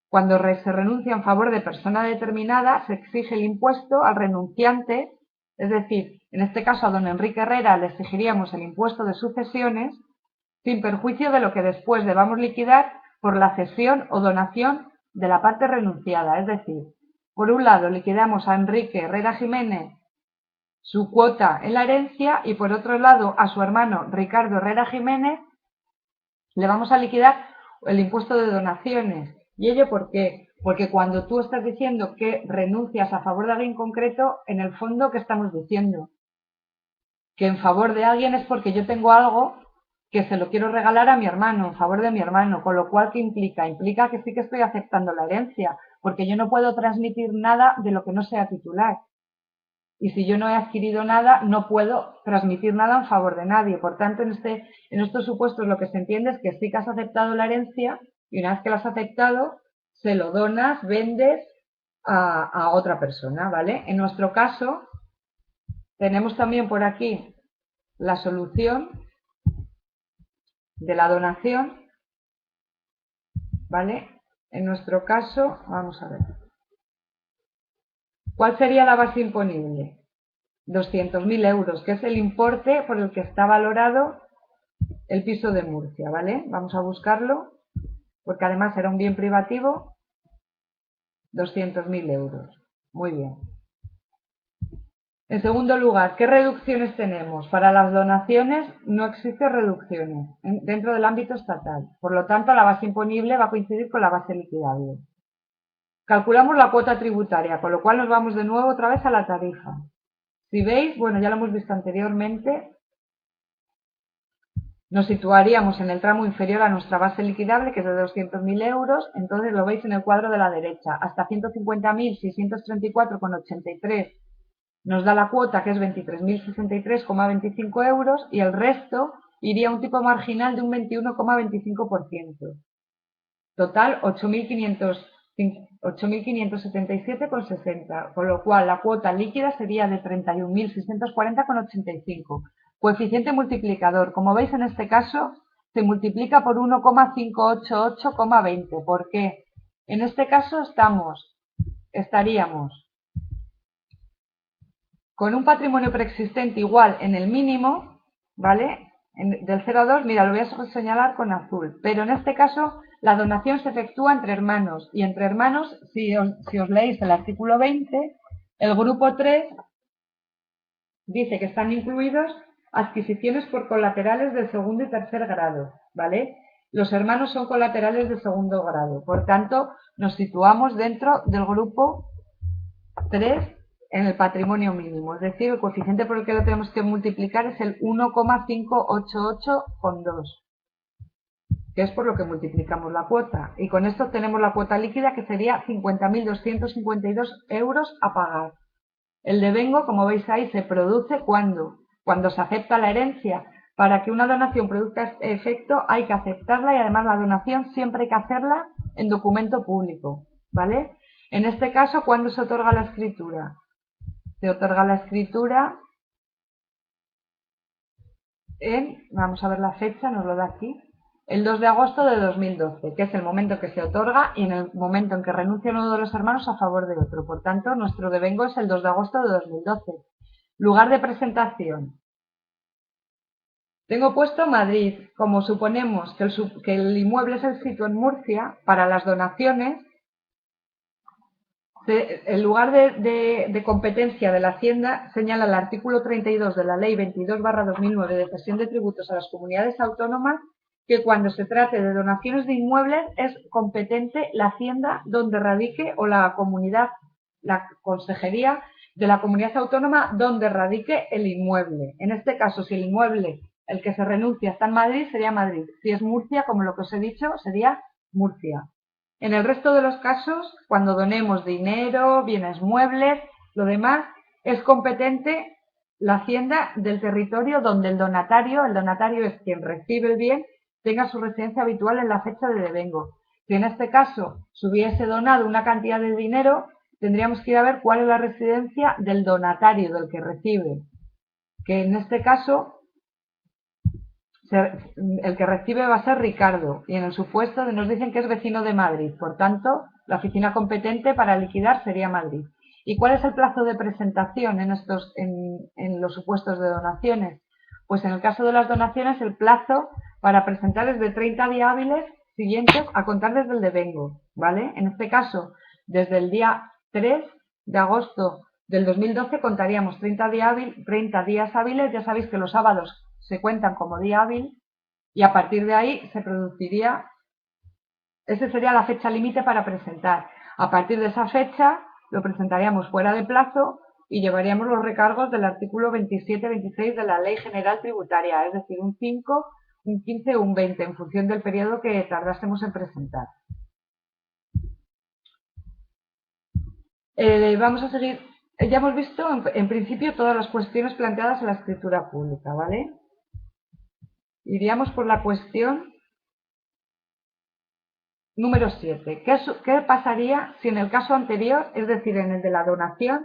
cuando se renuncia en favor de persona determinada, se exige el impuesto al renunciante, es decir, en este caso a don Enrique Herrera le exigiríamos el impuesto de sucesiones, sin perjuicio de lo que después debamos liquidar por la cesión o donación de la parte renunciada. Es decir, por un lado liquidamos a Enrique Herrera Jiménez su cuota en la herencia y por otro lado a su hermano Ricardo Herrera Jiménez le vamos a liquidar el impuesto de donaciones. ¿Y ello por qué? Porque cuando tú estás diciendo que renuncias a favor de alguien concreto, en el fondo, ¿qué estamos diciendo? Que en favor de alguien es porque yo tengo algo que se lo quiero regalar a mi hermano, en favor de mi hermano, con lo cual, ¿qué implica? Implica que sí que estoy aceptando la herencia, porque yo no puedo transmitir nada de lo que no sea titular. Y si yo no he adquirido nada, no puedo transmitir nada en favor de nadie. Por tanto, en estos supuestos lo que se entiende es que sí que has aceptado la herencia y una vez que la has aceptado, se lo donas, vendes a otra persona, ¿vale? En nuestro caso, tenemos también por aquí la solución de la donación, ¿vale? En nuestro caso, vamos a ver. ¿Cuál sería la base imponible? 200.000 euros, que es el importe por el que está valorado el piso de Murcia, ¿vale? Vamos a buscarlo, porque además era un bien privativo, 200.000 euros. Muy bien. En segundo lugar, ¿qué reducciones tenemos? Para las donaciones no existen reducciones dentro del ámbito estatal. Por lo tanto, la base imponible va a coincidir con la base liquidable. Calculamos la cuota tributaria, con lo cual nos vamos de nuevo otra vez a la tarifa. Si veis, bueno, ya lo hemos visto anteriormente, nos situaríamos en el tramo inferior a nuestra base liquidable, que es de 200.000 euros, entonces lo veis en el cuadro de la derecha. Hasta 150.634,83 nos da la cuota, que es 23.063,25 euros, y el resto iría a un tipo marginal de un 21,25%. Total, 8.577,60, con lo cual la cuota líquida sería de 31.640,85. Coeficiente multiplicador, como veis en este caso, se multiplica por 1,588,20. ¿Por qué? En este caso estaríamos con un patrimonio preexistente igual en el mínimo, ¿vale? Del 0 a 2, mira, lo voy a señalar con azul, pero en este caso la donación se efectúa entre hermanos, y entre hermanos, si os leéis el artículo 20, el grupo 3 dice que están incluidos adquisiciones por colaterales de segundo y tercer grado, ¿vale? Los hermanos son colaterales de segundo grado, por tanto, nos situamos dentro del grupo 3 en el patrimonio mínimo, es decir, el coeficiente por el que lo tenemos que multiplicar es el 1,588,2, que es por lo que multiplicamos la cuota. Y con esto tenemos la cuota líquida, que sería 50.252 euros a pagar. El devengo, como veis ahí, se produce cuando se acepta la herencia. Para que una donación produzca efecto hay que aceptarla y además la donación siempre hay que hacerla en documento público, ¿vale? En este caso, ¿cuándo se otorga la escritura? Se otorga la escritura vamos a ver la fecha, nos lo da aquí, el 2 de agosto de 2012, que es el momento en que se otorga y en el momento en que renuncia uno de los hermanos a favor de otro. Por tanto, nuestro devengo es el 2 de agosto de 2012. Lugar de presentación. Tengo puesto Madrid. Como suponemos que el inmueble es el sitio en Murcia, para las donaciones, el lugar de competencia de la Hacienda señala el artículo 32 de la Ley 22/2009 de cesión de tributos a las comunidades autónomas, que cuando se trate de donaciones de inmuebles es competente la Hacienda donde radique, o la consejería de la comunidad autónoma donde radique el inmueble. En este caso, si el inmueble, el que se renuncia, está en Madrid, sería Madrid. Si es Murcia, como lo que os he dicho, sería Murcia. En el resto de los casos, cuando donemos dinero, bienes muebles, lo demás, es competente la Hacienda del territorio donde el donatario es quien recibe el bien, tenga su residencia habitual en la fecha de devengo. Si en este caso se hubiese donado una cantidad de dinero, tendríamos que ir a ver cuál es la residencia del donatario, del que recibe, que en este caso el que recibe va a ser Ricardo, y en el supuesto nos dicen que es vecino de Madrid, por tanto, la oficina competente para liquidar sería Madrid. ¿Y cuál es el plazo de presentación en los supuestos de donaciones? Pues en el caso de las donaciones el plazo para presentar es de 30 días hábiles siguientes a contar desde el devengo, ¿vale? En este caso, desde el día 3 de agosto del 2012 contaríamos 30 días hábiles. Ya sabéis que los sábados se cuentan como día hábil y a partir de ahí se produciría, esa sería la fecha límite para presentar. A partir de esa fecha lo presentaríamos fuera de plazo y llevaríamos los recargos del artículo 27-26 de la Ley General Tributaria, es decir, un 5, un 15 o un 20, en función del periodo que tardásemos en presentar. Vamos a seguir. Ya hemos visto en principio todas las cuestiones planteadas en la escritura pública, ¿vale? Iríamos por la cuestión número 7. ¿Qué pasaría si en el caso anterior, es decir, en el de la donación,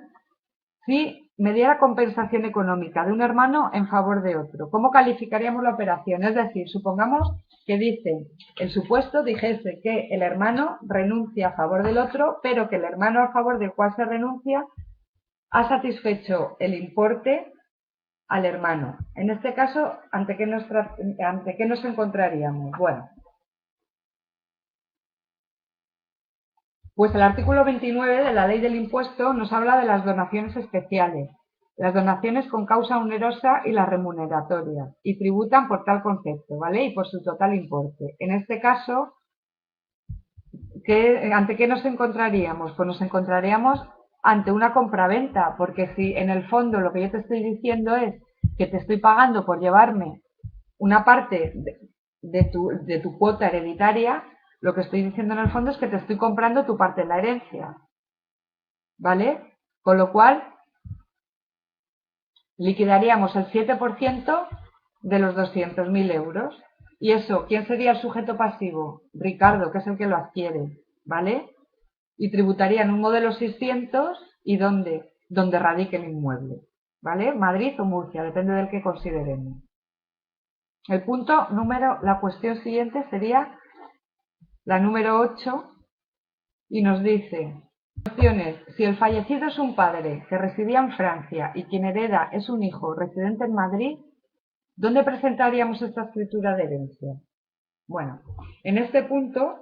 si me diera compensación económica de un hermano en favor de otro? ¿Cómo calificaríamos la operación? Es decir, supongamos que dice, el supuesto dijese que el hermano renuncia a favor del otro, pero que el hermano a favor del cual se renuncia ha satisfecho el importe al hermano. En este caso, ¿ante qué nos encontraríamos? Bueno, pues el artículo 29 de la Ley del Impuesto nos habla de las donaciones especiales, las donaciones con causa onerosa y las remuneratorias, y tributan por tal concepto, ¿vale? Y por su total importe. En este caso, ¿ante qué nos encontraríamos? Pues nos encontraríamos ante una compraventa, porque si en el fondo lo que yo te estoy diciendo es que te estoy pagando por llevarme una parte de tu cuota hereditaria, lo que estoy diciendo en el fondo es que te estoy comprando tu parte de la herencia, ¿vale? Con lo cual, liquidaríamos el 7% de los 200.000 euros. Y eso, ¿quién sería el sujeto pasivo? Ricardo, que es el que lo adquiere, ¿vale? Y tributaría en un modelo 600 y donde radique el inmueble, ¿vale? Madrid o Murcia, depende del que consideremos. La cuestión siguiente sería la número 8 y nos dice, opciones, si el fallecido es un padre que residía en Francia y quien hereda es un hijo residente en Madrid, ¿dónde presentaríamos esta escritura de herencia? Bueno, en este punto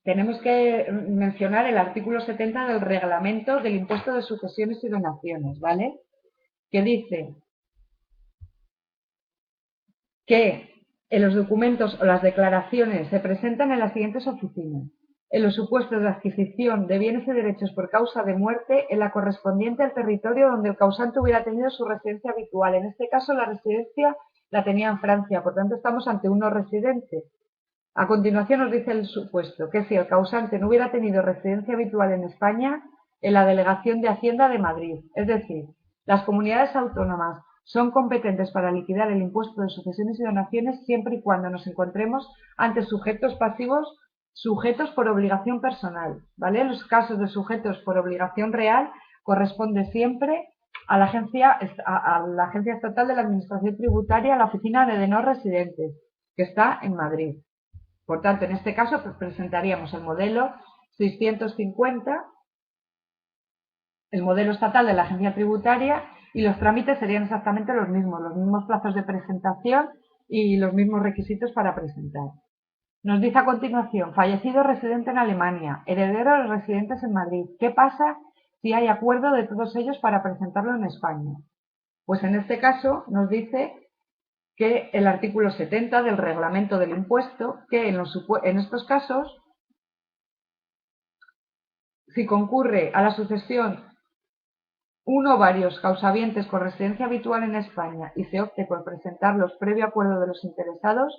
tenemos que mencionar el artículo 70 del reglamento del impuesto de sucesiones y donaciones, ¿vale? Que dice que en los documentos o las declaraciones se presentan en las siguientes oficinas. En los supuestos de adquisición de bienes y derechos por causa de muerte en la correspondiente al territorio donde el causante hubiera tenido su residencia habitual. En este caso, la residencia la tenía en Francia, por tanto estamos ante un no residente. A continuación nos dice el supuesto que si el causante no hubiera tenido residencia habitual en España, en la Delegación de Hacienda de Madrid, es decir, las comunidades autónomas son competentes para liquidar el impuesto de sucesiones y donaciones siempre y cuando nos encontremos ante sujetos pasivos sujetos por obligación personal, ¿vale? En los casos de sujetos por obligación real corresponde siempre a la Agencia Estatal de la Administración Tributaria, a la Oficina de no residentes, que está en Madrid. Por tanto, en este caso presentaríamos el modelo 650, el modelo estatal de la agencia tributaria, y los trámites serían exactamente los mismos plazos de presentación y los mismos requisitos para presentar. Nos dice a continuación, fallecido residente en Alemania, heredero de residentes en Madrid. ¿Qué pasa si hay acuerdo de todos ellos para presentarlo en España? Pues en este caso nos dice que el artículo 70 del reglamento del impuesto, que en estos casos, si concurre a la sucesión uno o varios causavientes con residencia habitual en España y se opte por presentarlos previo acuerdo de los interesados,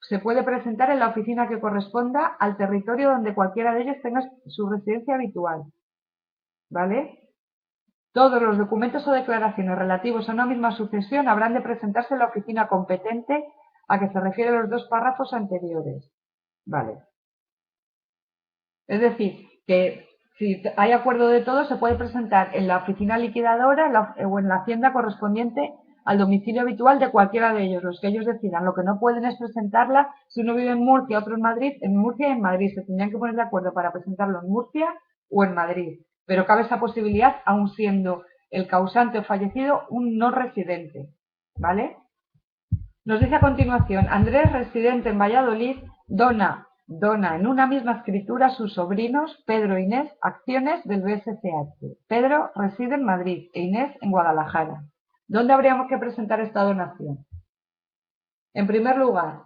se puede presentar en la oficina que corresponda al territorio donde cualquiera de ellos tenga su residencia habitual, ¿vale? Todos los documentos o declaraciones relativos a una misma sucesión habrán de presentarse en la oficina competente a que se refieren los dos párrafos anteriores. Vale. Es decir, que si hay acuerdo de todos, se puede presentar en la oficina liquidadora o en la hacienda correspondiente al domicilio habitual de cualquiera de ellos, los que ellos decidan. Lo que no pueden es presentarla si uno vive en Murcia, otro en Madrid, en Murcia y en Madrid. Se tendrían que poner de acuerdo para presentarlo en Murcia o en Madrid. Pero cabe esa posibilidad aun siendo el causante o fallecido un no residente, ¿vale? Nos dice a continuación, Andrés, residente en Valladolid, Dona en una misma escritura a sus sobrinos Pedro e Inés acciones del BSCH. Pedro reside en Madrid e Inés en Guadalajara. ¿Dónde habríamos que presentar esta donación? En primer lugar,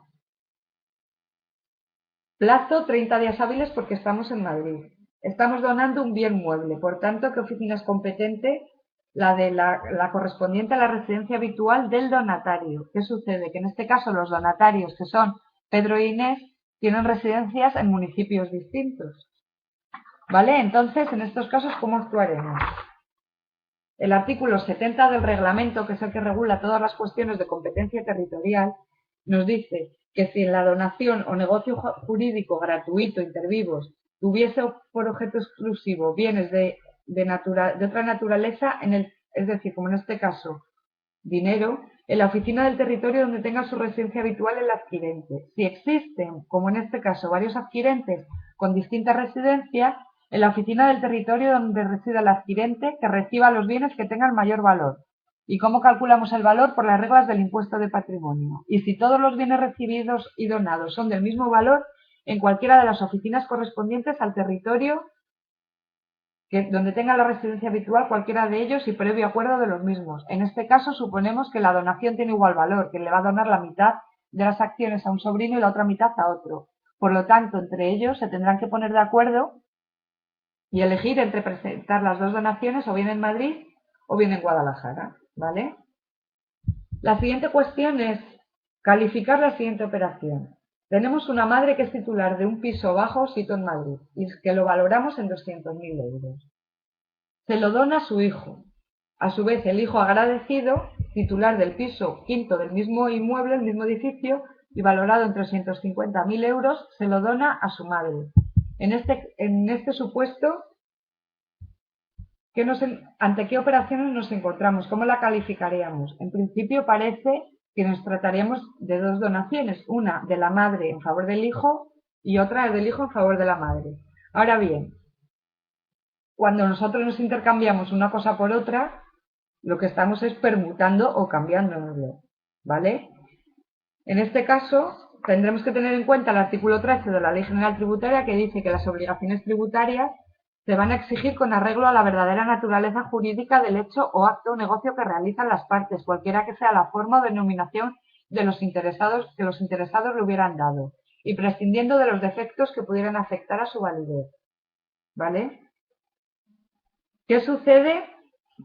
plazo 30 días hábiles porque estamos en Madrid. Estamos donando un bien mueble, por tanto, ¿qué oficina es competente? La correspondiente a la residencia habitual del donatario. ¿Qué sucede? Que en este caso los donatarios, que son Pedro e Inés, tienen residencias en municipios distintos. ¿Vale? Entonces, en estos casos, ¿cómo actuaremos? El artículo 70 del reglamento, que es el que regula todas las cuestiones de competencia territorial, nos dice que si en la donación o negocio jurídico gratuito intervivos tuviese por objeto exclusivo bienes de otra naturaleza, es decir, como en este caso, dinero, en la oficina del territorio donde tenga su residencia habitual el adquirente. Si existen, como en este caso, varios adquirentes con distintas residencias, en la oficina del territorio donde resida el adquirente que reciba los bienes que tengan mayor valor. ¿Y cómo calculamos el valor? Por las reglas del impuesto de patrimonio. Y si todos los bienes recibidos y donados son del mismo valor, en cualquiera de las oficinas correspondientes al territorio donde tenga la residencia habitual cualquiera de ellos y previo acuerdo de los mismos. En este caso suponemos que la donación tiene igual valor, que le va a donar la mitad de las acciones a un sobrino y la otra mitad a otro. Por lo tanto, entre ellos se tendrán que poner de acuerdo y elegir entre presentar las dos donaciones o bien en Madrid o bien en Guadalajara, ¿vale? La siguiente cuestión es calificar la siguiente operación. Tenemos una madre que es titular de un piso bajo sito en Madrid y que lo valoramos en 200.000 euros. Se lo dona a su hijo. A su vez, el hijo agradecido, titular del piso quinto del mismo inmueble, el mismo edificio, y valorado en 350.000 euros, se lo dona a su madre. En este supuesto, ¿ante qué operaciones nos encontramos? ¿Cómo la calificaríamos? En principio parece que nos trataríamos de dos donaciones, una de la madre en favor del hijo y otra del hijo en favor de la madre. Ahora bien, cuando nosotros nos intercambiamos una cosa por otra, lo que estamos es permutando o cambiándonoslo, ¿vale? En este caso, tendremos que tener en cuenta el artículo 13 de la Ley General Tributaria que dice que las obligaciones tributarias se van a exigir con arreglo a la verdadera naturaleza jurídica del hecho o acto o negocio que realizan las partes, cualquiera que sea la forma o denominación de los interesados que los interesados le hubieran dado, y prescindiendo de los defectos que pudieran afectar a su validez, ¿vale? ¿Qué sucede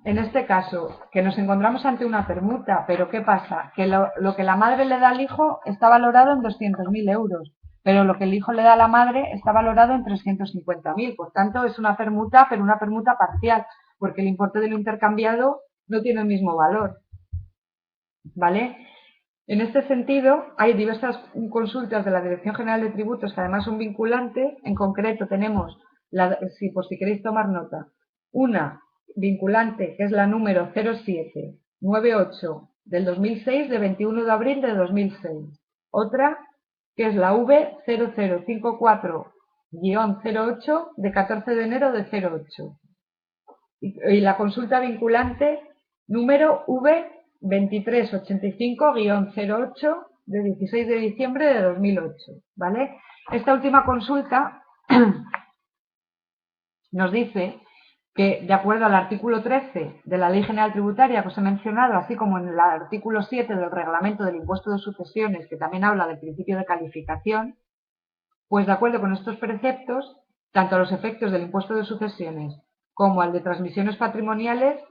en este caso? Que nos encontramos ante una permuta, pero ¿qué pasa? Que lo que la madre le da al hijo está valorado en 200.000 euros, pero lo que el hijo le da a la madre está valorado en 350.000. Por tanto, es una permuta, pero una permuta parcial, porque el importe de lo intercambiado no tiene el mismo valor, ¿vale? En este sentido, hay diversas consultas de la Dirección General de Tributos que además son vinculantes. En concreto tenemos, por si queréis tomar nota, una vinculante que es la número 0798 del 2006 de 21 de abril de 2006. Otra que es la V0054-08 de 14 de enero de 08. Y la consulta vinculante número V2385-08 de 16 de diciembre de 2008, ¿vale? Esta última consulta nos dice que, de acuerdo al artículo 13 de la Ley General Tributaria que os he mencionado, así como en el artículo 7 del Reglamento del Impuesto de Sucesiones, que también habla del principio de calificación, pues de acuerdo con estos preceptos, tanto a los efectos del impuesto de sucesiones como al de transmisiones patrimoniales,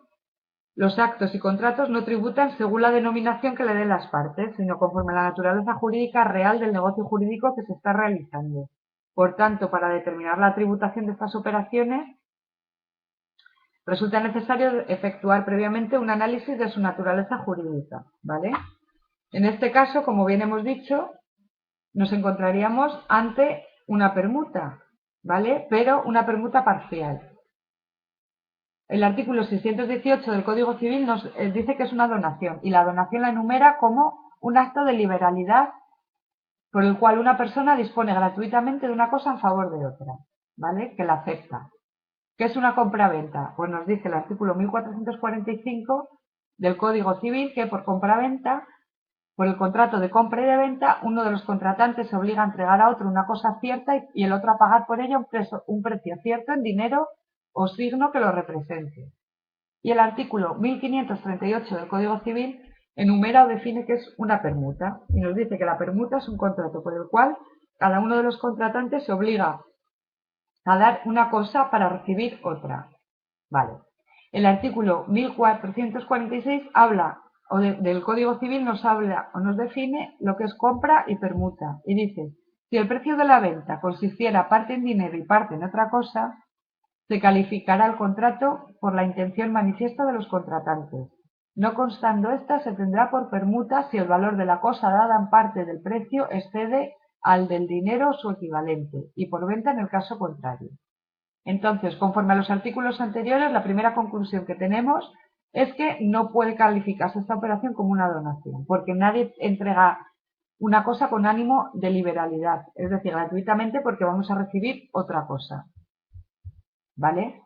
los actos y contratos no tributan según la denominación que le den las partes, sino conforme a la naturaleza jurídica real del negocio jurídico que se está realizando. Por tanto, para determinar la tributación de estas operaciones, resulta necesario efectuar previamente un análisis de su naturaleza jurídica, ¿vale? En este caso, como bien hemos dicho, nos encontraríamos ante una permuta, ¿vale? Pero una permuta parcial. El artículo 618 del Código Civil nos dice que es una donación y la donación la enumera como un acto de liberalidad por el cual una persona dispone gratuitamente de una cosa en favor de otra, ¿vale? Que la acepta. ¿Qué es una compraventa? Pues nos dice el artículo 1445 del Código Civil que por compraventa Por el contrato de compra y de venta, uno de los contratantes se obliga a entregar a otro una cosa cierta y el otro a pagar por ella un precio cierto en dinero o signo que lo represente. Y el artículo 1538 del Código Civil enumera o define qué es una permuta y nos dice que la permuta es un contrato por el cual cada uno de los contratantes se obliga a dar una cosa para recibir otra. Vale. El artículo 1446 habla del Código Civil nos habla o nos define lo que es compra y permuta y dice, si el precio de la venta consistiera parte en dinero y parte en otra cosa, se calificará el contrato por la intención manifiesta de los contratantes. No constando esta, se tendrá por permuta si el valor de la cosa dada en parte del precio excede al del dinero o su equivalente, y por venta en el caso contrario. Entonces, conforme a los artículos anteriores, la primera conclusión que tenemos es que no puede calificarse esta operación como una donación, porque nadie entrega una cosa con ánimo de liberalidad, es decir, gratuitamente porque vamos a recibir otra cosa. ¿Vale?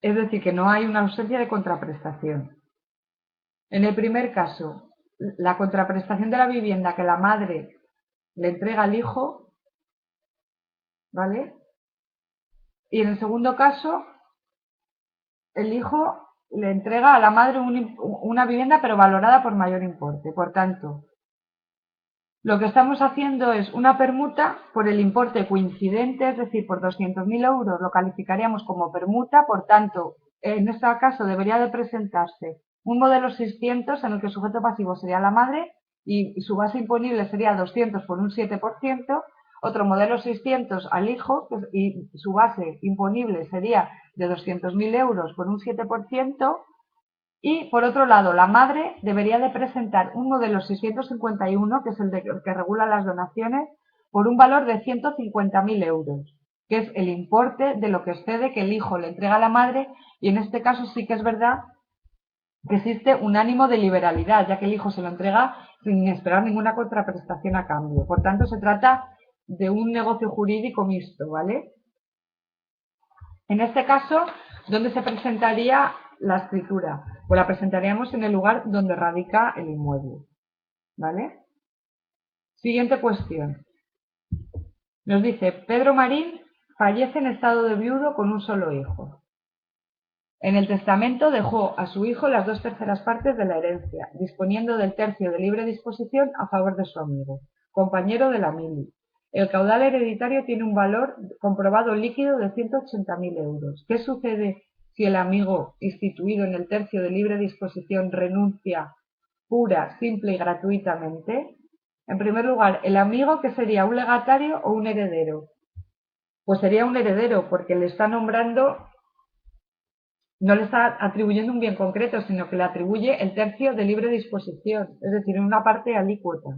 Es decir, que no hay una ausencia de contraprestación. En el primer caso, la contraprestación de la vivienda que la madre le entrega al hijo, ¿vale? Y en el segundo caso, el hijo le entrega a la madre una vivienda pero valorada por mayor importe. Por tanto, lo que estamos haciendo es una permuta por el importe coincidente, es decir, por 200.000 euros lo calificaríamos como permuta, por tanto, en este caso debería de presentarse un modelo 600 en el que el sujeto pasivo sería la madre y su base imponible sería 200 por un 7%, otro modelo 600 al hijo y su base imponible sería de 200.000 euros por un 7%, y, por otro lado, la madre debería de presentar un modelo 651, que es el que regula las donaciones, por un valor de 150.000 euros, que es el importe de lo que excede que el hijo le entrega a la madre, y en este caso sí que es verdad que existe un ánimo de liberalidad, ya que el hijo se lo entrega sin esperar ninguna contraprestación a cambio. Por tanto, se trata de un negocio jurídico mixto, ¿vale? En este caso, ¿dónde se presentaría la escritura? Pues la presentaríamos en el lugar donde radica el inmueble, ¿vale? Siguiente cuestión. Nos dice, Pedro Marín fallece en estado de viudo con un solo hijo. En el testamento dejó a su hijo las 2/3 partes de la herencia, disponiendo del tercio de libre disposición a favor de su amigo, compañero de la mili. El caudal hereditario tiene un valor comprobado líquido de 180.000 euros. ¿Qué sucede si el amigo instituido en el tercio de libre disposición renuncia pura, simple y gratuitamente? En primer lugar, ¿el amigo qué sería, un legatario o un heredero? Pues sería un heredero, porque le está nombrando, no le está atribuyendo un bien concreto, sino que le atribuye el tercio de libre disposición, es decir, en una parte alícuota,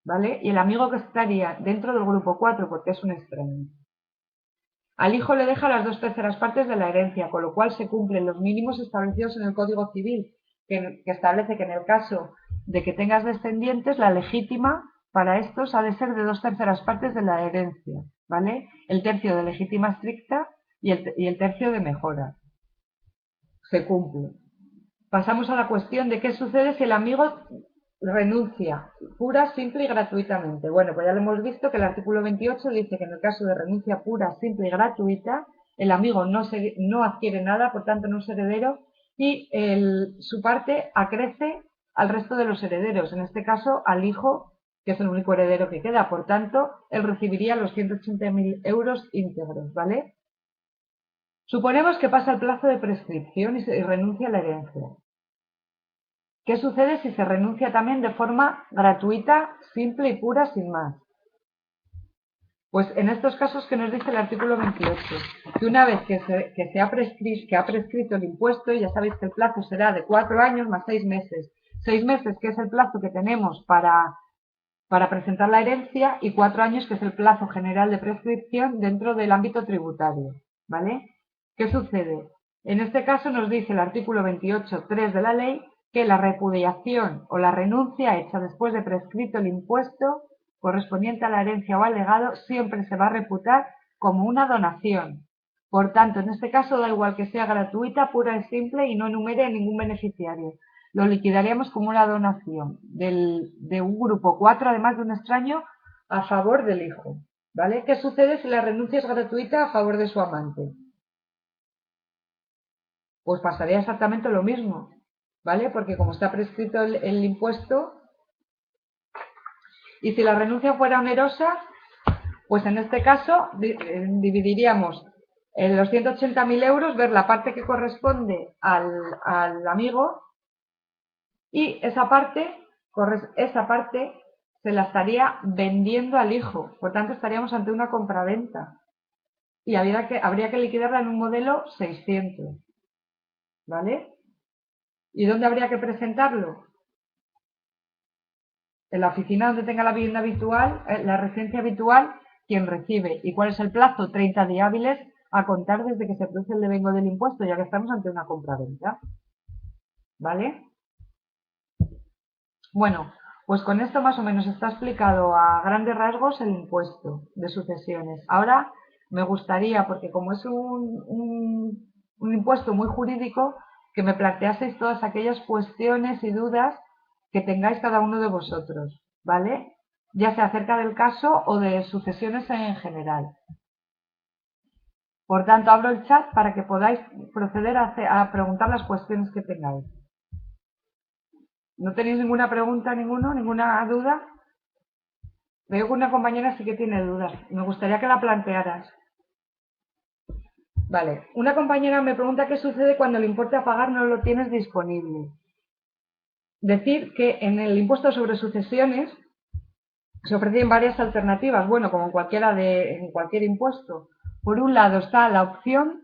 ¿vale? Y el amigo que estaría dentro del grupo 4, porque es un extraño. Al hijo le deja las 2/3 partes de la herencia, con lo cual se cumplen los mínimos establecidos en el Código Civil, que establece que en el caso de que tengas descendientes, la legítima para estos ha de ser de 2/3 partes de la herencia, ¿vale? El tercio de legítima estricta y el tercio de mejora. Se cumple. Pasamos a la cuestión de qué sucede si el amigo renuncia, pura, simple y gratuitamente. Bueno, pues ya lo hemos visto que el artículo 28 dice que en el caso de renuncia pura, simple y gratuita, el amigo no adquiere nada, por tanto no es heredero, y su parte acrece al resto de los herederos, en este caso al hijo, que es el único heredero que queda. Por tanto, él recibiría los 180.000 euros íntegros, ¿vale? Suponemos que pasa el plazo de prescripción y renuncia a la herencia. ¿Qué sucede si se renuncia también de forma gratuita, simple y pura, sin más? Pues en estos casos, ¿qué nos dice el artículo 28? Que una vez que ha prescrito el impuesto, ya sabéis que el plazo será de 4 años más 6 meses. 6 meses, que es el plazo que tenemos para presentar la herencia, y 4 años, que es el plazo general de prescripción dentro del ámbito tributario, ¿vale? ¿Qué sucede? En este caso nos dice el artículo 28.3 de la ley que la repudiación o la renuncia hecha después de prescrito el impuesto correspondiente a la herencia o al legado siempre se va a reputar como una donación. Por tanto, en este caso da igual que sea gratuita, pura y simple y no enumere a ningún beneficiario. lo liquidaríamos como una donación de un grupo 4, además de un extraño, a favor del hijo. ¿Vale? ¿Qué sucede si la renuncia es gratuita a favor de su amante? Pues pasaría exactamente lo mismo, ¿vale? Porque como está prescrito el impuesto, y si la renuncia fuera onerosa, pues en este caso dividiríamos en los 180.000 euros, ver la parte que corresponde al amigo, y esa parte se la estaría vendiendo al hijo. Por tanto, estaríamos ante una compraventa. Y habría que liquidarla en un modelo 600. ¿Vale? ¿Y dónde habría que presentarlo? En la oficina donde tenga la vivienda habitual, la residencia habitual, quien recibe. ¿Y cuál es el plazo? 30 días hábiles a contar desde que se produce el devengo del impuesto, ya que estamos ante una compraventa. ¿Vale? Bueno, pues con esto más o menos está explicado a grandes rasgos el impuesto de sucesiones. Ahora me gustaría, porque como es un impuesto muy jurídico, que me planteaseis todas aquellas cuestiones y dudas que tengáis cada uno de vosotros, ¿vale? Ya sea acerca del caso o de sucesiones en general. Por tanto, abro el chat para que podáis proceder a preguntar las cuestiones que tengáis. ¿No tenéis ninguna pregunta, ninguna duda? Veo que una compañera sí que tiene dudas. Me gustaría que la plantearas. Vale. Una compañera me pregunta qué sucede cuando el importe a pagar no lo tienes disponible. Decir que en el impuesto sobre sucesiones se ofrecen varias alternativas, bueno, como en cualquier impuesto. Por un lado está la opción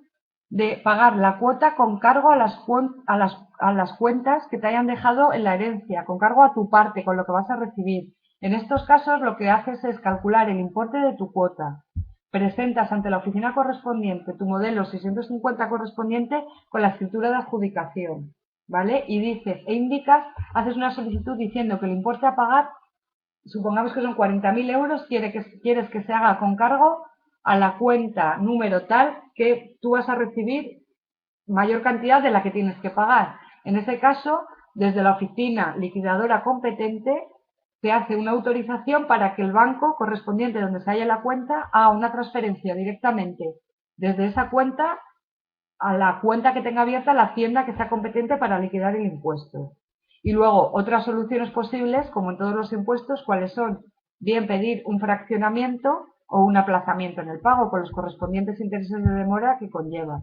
de pagar la cuota con cargo a las cuentas que te hayan dejado en la herencia, con cargo a tu parte, con lo que vas a recibir. En estos casos lo que haces es calcular el importe de tu cuota. Presentas ante la oficina correspondiente tu modelo 650 correspondiente con la escritura de adjudicación, ¿vale? Y dices e indicas, haces una solicitud diciendo que el importe a pagar, supongamos que son 40.000 euros, quieres que se haga con cargo a la cuenta número tal que tú vas a recibir mayor cantidad de la que tienes que pagar. En ese caso, desde la oficina liquidadora competente, se hace una autorización para que el banco correspondiente donde se halla la cuenta haga una transferencia directamente desde esa cuenta a la cuenta que tenga abierta la hacienda que sea competente para liquidar el impuesto. Y luego, otras soluciones posibles, como en todos los impuestos, ¿cuáles son? Bien pedir un fraccionamiento o un aplazamiento en el pago con los correspondientes intereses de demora que conlleva.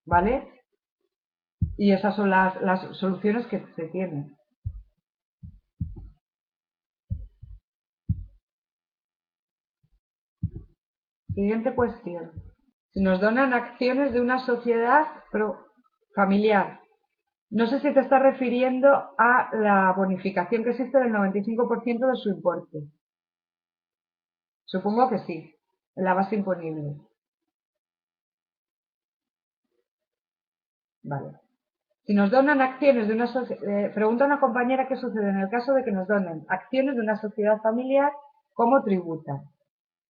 ¿Vale? Y esas son las soluciones que se tienen. Siguiente cuestión. Si nos donan acciones de una sociedad familiar. No sé si te estás refiriendo a la bonificación que existe del 95% de su importe. Supongo que sí, en la base imponible. Vale. Si nos donan acciones de una sociedad, pregunta una compañera qué sucede en el caso de que nos donen acciones de una sociedad familiar, ¿cómo tributa?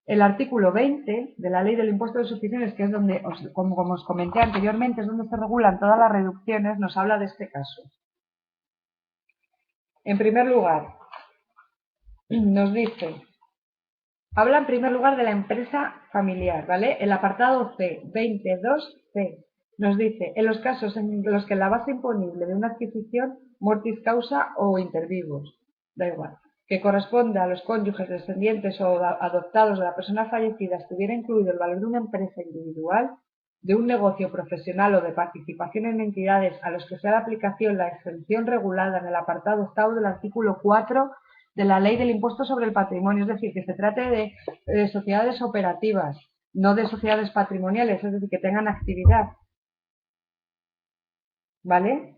El artículo 20 de la Ley del Impuesto de Sucesiones, que es donde, como os comenté anteriormente, es donde se regulan todas las reducciones, nos habla de este caso. En primer lugar, nos dice, habla en primer lugar de la empresa familiar, ¿vale? El apartado C, 22C, nos dice, en los casos en los que la base imponible de una adquisición, mortis causa o inter vivos, da igual, que corresponda a los cónyuges, descendientes o adoptados de la persona fallecida estuviera incluido el valor de una empresa individual, de un negocio profesional o de participación en entidades a los que sea de aplicación la exención regulada en el apartado octavo del artículo 4 de la Ley del Impuesto sobre el Patrimonio, es decir, que se trate de sociedades operativas, no de sociedades patrimoniales, es decir, que tengan actividad. ¿Vale?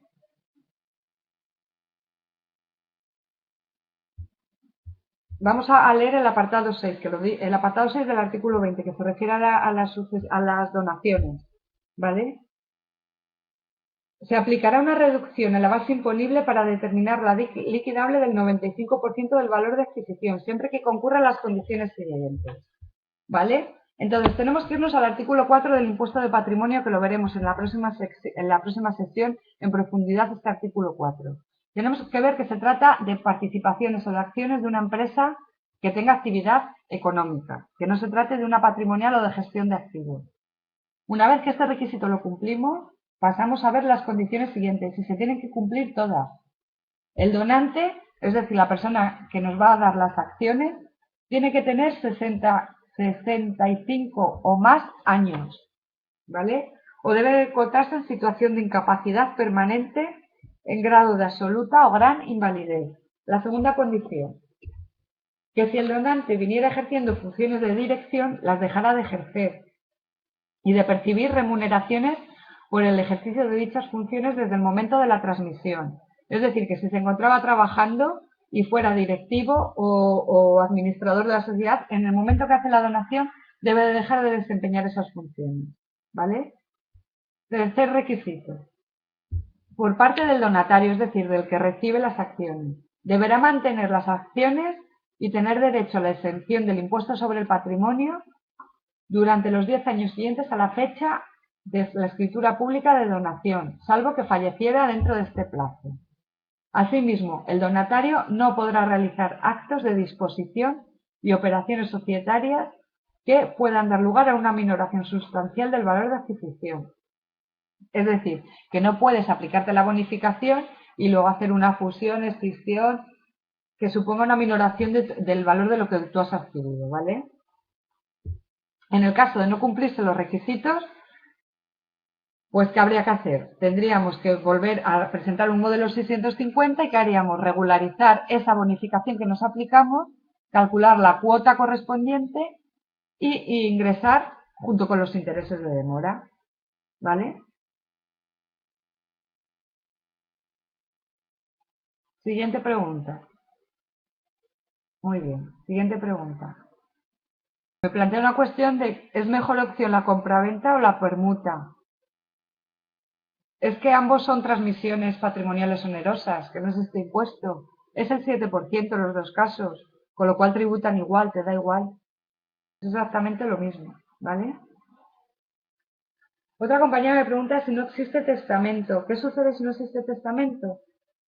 Vamos a leer el apartado 6, el apartado 6 del artículo 20, que se refiere a las donaciones. ¿Vale? Se aplicará una reducción en la base imponible para determinar la liquidable del 95% del valor de adquisición, siempre que concurran las condiciones siguientes. ¿Vale? Entonces, tenemos que irnos al artículo 4 del impuesto de patrimonio, que lo veremos en la próxima sesión en profundidad, este artículo 4. Tenemos que ver que se trata de participaciones o de acciones de una empresa que tenga actividad económica, que no se trate de una patrimonial o de gestión de activos. Una vez que este requisito lo cumplimos, pasamos a ver las condiciones siguientes y se tienen que cumplir todas. El donante, es decir, la persona que nos va a dar las acciones, tiene que tener 65 o más años, ¿vale? O debe encontrarse en situación de incapacidad permanente en grado de absoluta o gran invalidez. La segunda condición, que si el donante viniera ejerciendo funciones de dirección, las dejará de ejercer y de percibir remuneraciones por el ejercicio de dichas funciones desde el momento de la transmisión. Es decir, que si se encontraba trabajando y fuera directivo o administrador de la sociedad, en el momento que hace la donación debe de dejar de desempeñar esas funciones. ¿Vale? Tercer requisito. Por parte del donatario, es decir, del que recibe las acciones, deberá mantener las acciones y tener derecho a la exención del impuesto sobre el patrimonio durante los 10 años siguientes a la fecha de la escritura pública de donación, salvo que falleciera dentro de este plazo. Asimismo, el donatario no podrá realizar actos de disposición y operaciones societarias que puedan dar lugar a una minoración sustancial del valor de adquisición. Es decir, que no puedes aplicarte la bonificación y luego hacer una fusión, escisión, que suponga una minoración del valor de lo que tú has adquirido, ¿vale? En el caso de no cumplirse los requisitos, pues ¿qué habría que hacer? Tendríamos que volver a presentar un modelo 650 y ¿qué haríamos? Regularizar esa bonificación que nos aplicamos, calcular la cuota correspondiente y ingresar junto con los intereses de demora, ¿vale? Siguiente pregunta. Muy bien, siguiente pregunta. Me plantea una cuestión de, ¿es mejor opción la compraventa o la permuta? Es que ambos son transmisiones patrimoniales onerosas, que no es este impuesto. Es el 7% en los dos casos, con lo cual tributan igual, te da igual. Es exactamente lo mismo, ¿vale? Otra compañera me pregunta si no existe testamento. ¿Qué sucede si no existe testamento?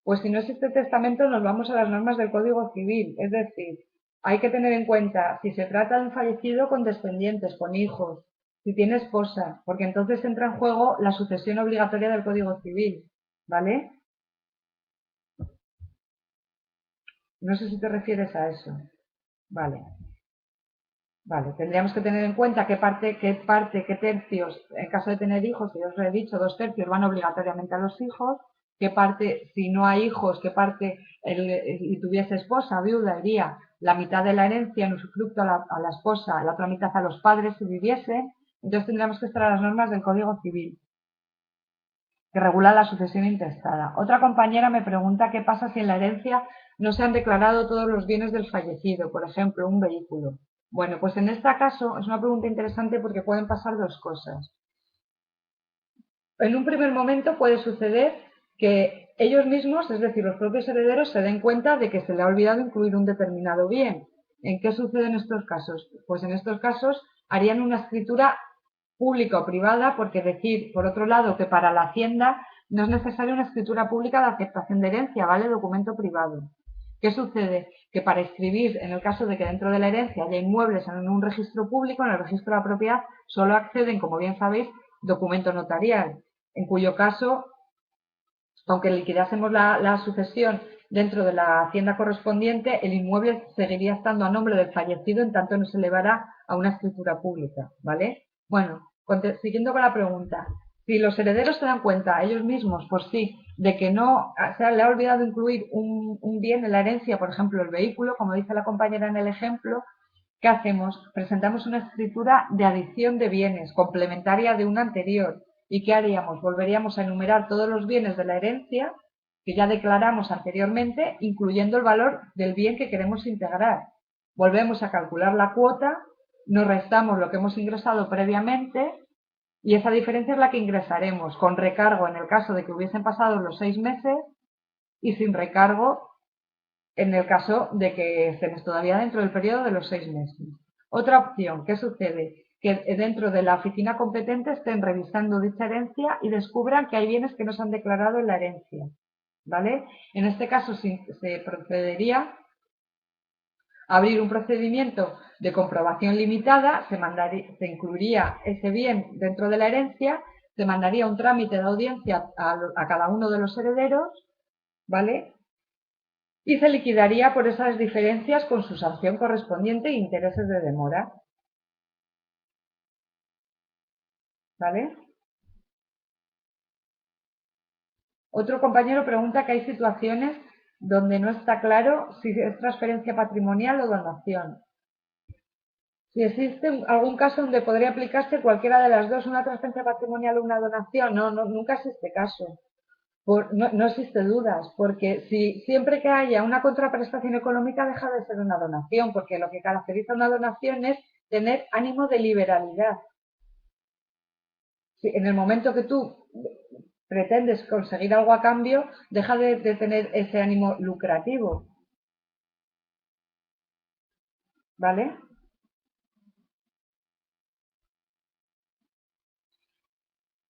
Pues si no existe testamento nos vamos a las normas del Código Civil. Es decir, hay que tener en cuenta si se trata de un fallecido con descendientes, con hijos, si tiene esposa, porque entonces entra en juego la sucesión obligatoria del Código Civil, ¿vale? No sé si te refieres a eso. Vale. Vale, tendríamos que tener en cuenta qué tercios, en caso de tener hijos, que yo os he dicho, 2 tercios van obligatoriamente a los hijos, qué parte, si no hay hijos, qué parte, y tuviese esposa, viuda, iría la mitad de la herencia en usufructo a la esposa, la otra mitad a los padres si viviese. Entonces tendríamos que estar a las normas del Código Civil, que regula la sucesión intestada. Otra compañera me pregunta qué pasa si en la herencia no se han declarado todos los bienes del fallecido, por ejemplo, un vehículo. Bueno, pues en este caso es una pregunta interesante porque pueden pasar dos cosas. En un primer momento puede suceder que ellos mismos, es decir, los propios herederos, se den cuenta de que se le ha olvidado incluir un determinado bien. ¿En qué sucede en estos casos? Pues en estos casos harían una escritura pública o privada, porque decir, por otro lado, que para la Hacienda no es necesaria una escritura pública de aceptación de herencia, ¿vale? Documento privado. ¿Qué sucede? Que para escribir, en el caso de que dentro de la herencia haya inmuebles en un registro público, en el registro de la propiedad, solo acceden, como bien sabéis, documento notarial, en cuyo caso, aunque liquidásemos la sucesión dentro de la hacienda correspondiente, el inmueble seguiría estando a nombre del fallecido en tanto no se elevara a una escritura pública, ¿vale? Bueno, siguiendo con la pregunta, si los herederos se dan cuenta ellos mismos, por sí, de que no se le ha olvidado incluir un bien en la herencia, por ejemplo, el vehículo, como dice la compañera en el ejemplo, ¿qué hacemos? Presentamos una escritura de adición de bienes, complementaria de una anterior. ¿Y qué haríamos? Volveríamos a enumerar todos los bienes de la herencia que ya declaramos anteriormente, incluyendo el valor del bien que queremos integrar. Volvemos a calcular la cuota, nos restamos lo que hemos ingresado previamente y esa diferencia es la que ingresaremos, con recargo en el caso de que hubiesen pasado los 6 meses y sin recargo en el caso de que estemos todavía dentro del periodo de los 6 meses. Otra opción, ¿qué sucede? que dentro de la oficina competente estén revisando dicha herencia y descubran que hay bienes que no se han declarado en la herencia, ¿vale? En este caso se procedería a abrir un procedimiento de comprobación limitada, se incluiría ese bien dentro de la herencia, se mandaría un trámite de audiencia a cada uno de los herederos, ¿vale? Y se liquidaría por esas diferencias con su sanción correspondiente e intereses de demora, ¿vale? Otro compañero pregunta que hay situaciones donde no está claro si es transferencia patrimonial o donación. Si existe algún caso donde podría aplicarse cualquiera de las dos, una transferencia patrimonial o una donación, no, nunca existe caso. No existe dudas, porque si siempre que haya una contraprestación económica deja de ser una donación, porque lo que caracteriza una donación es tener ánimo de liberalidad. Si en el momento que tú pretendes conseguir algo a cambio, deja de tener ese ánimo lucrativo, ¿vale?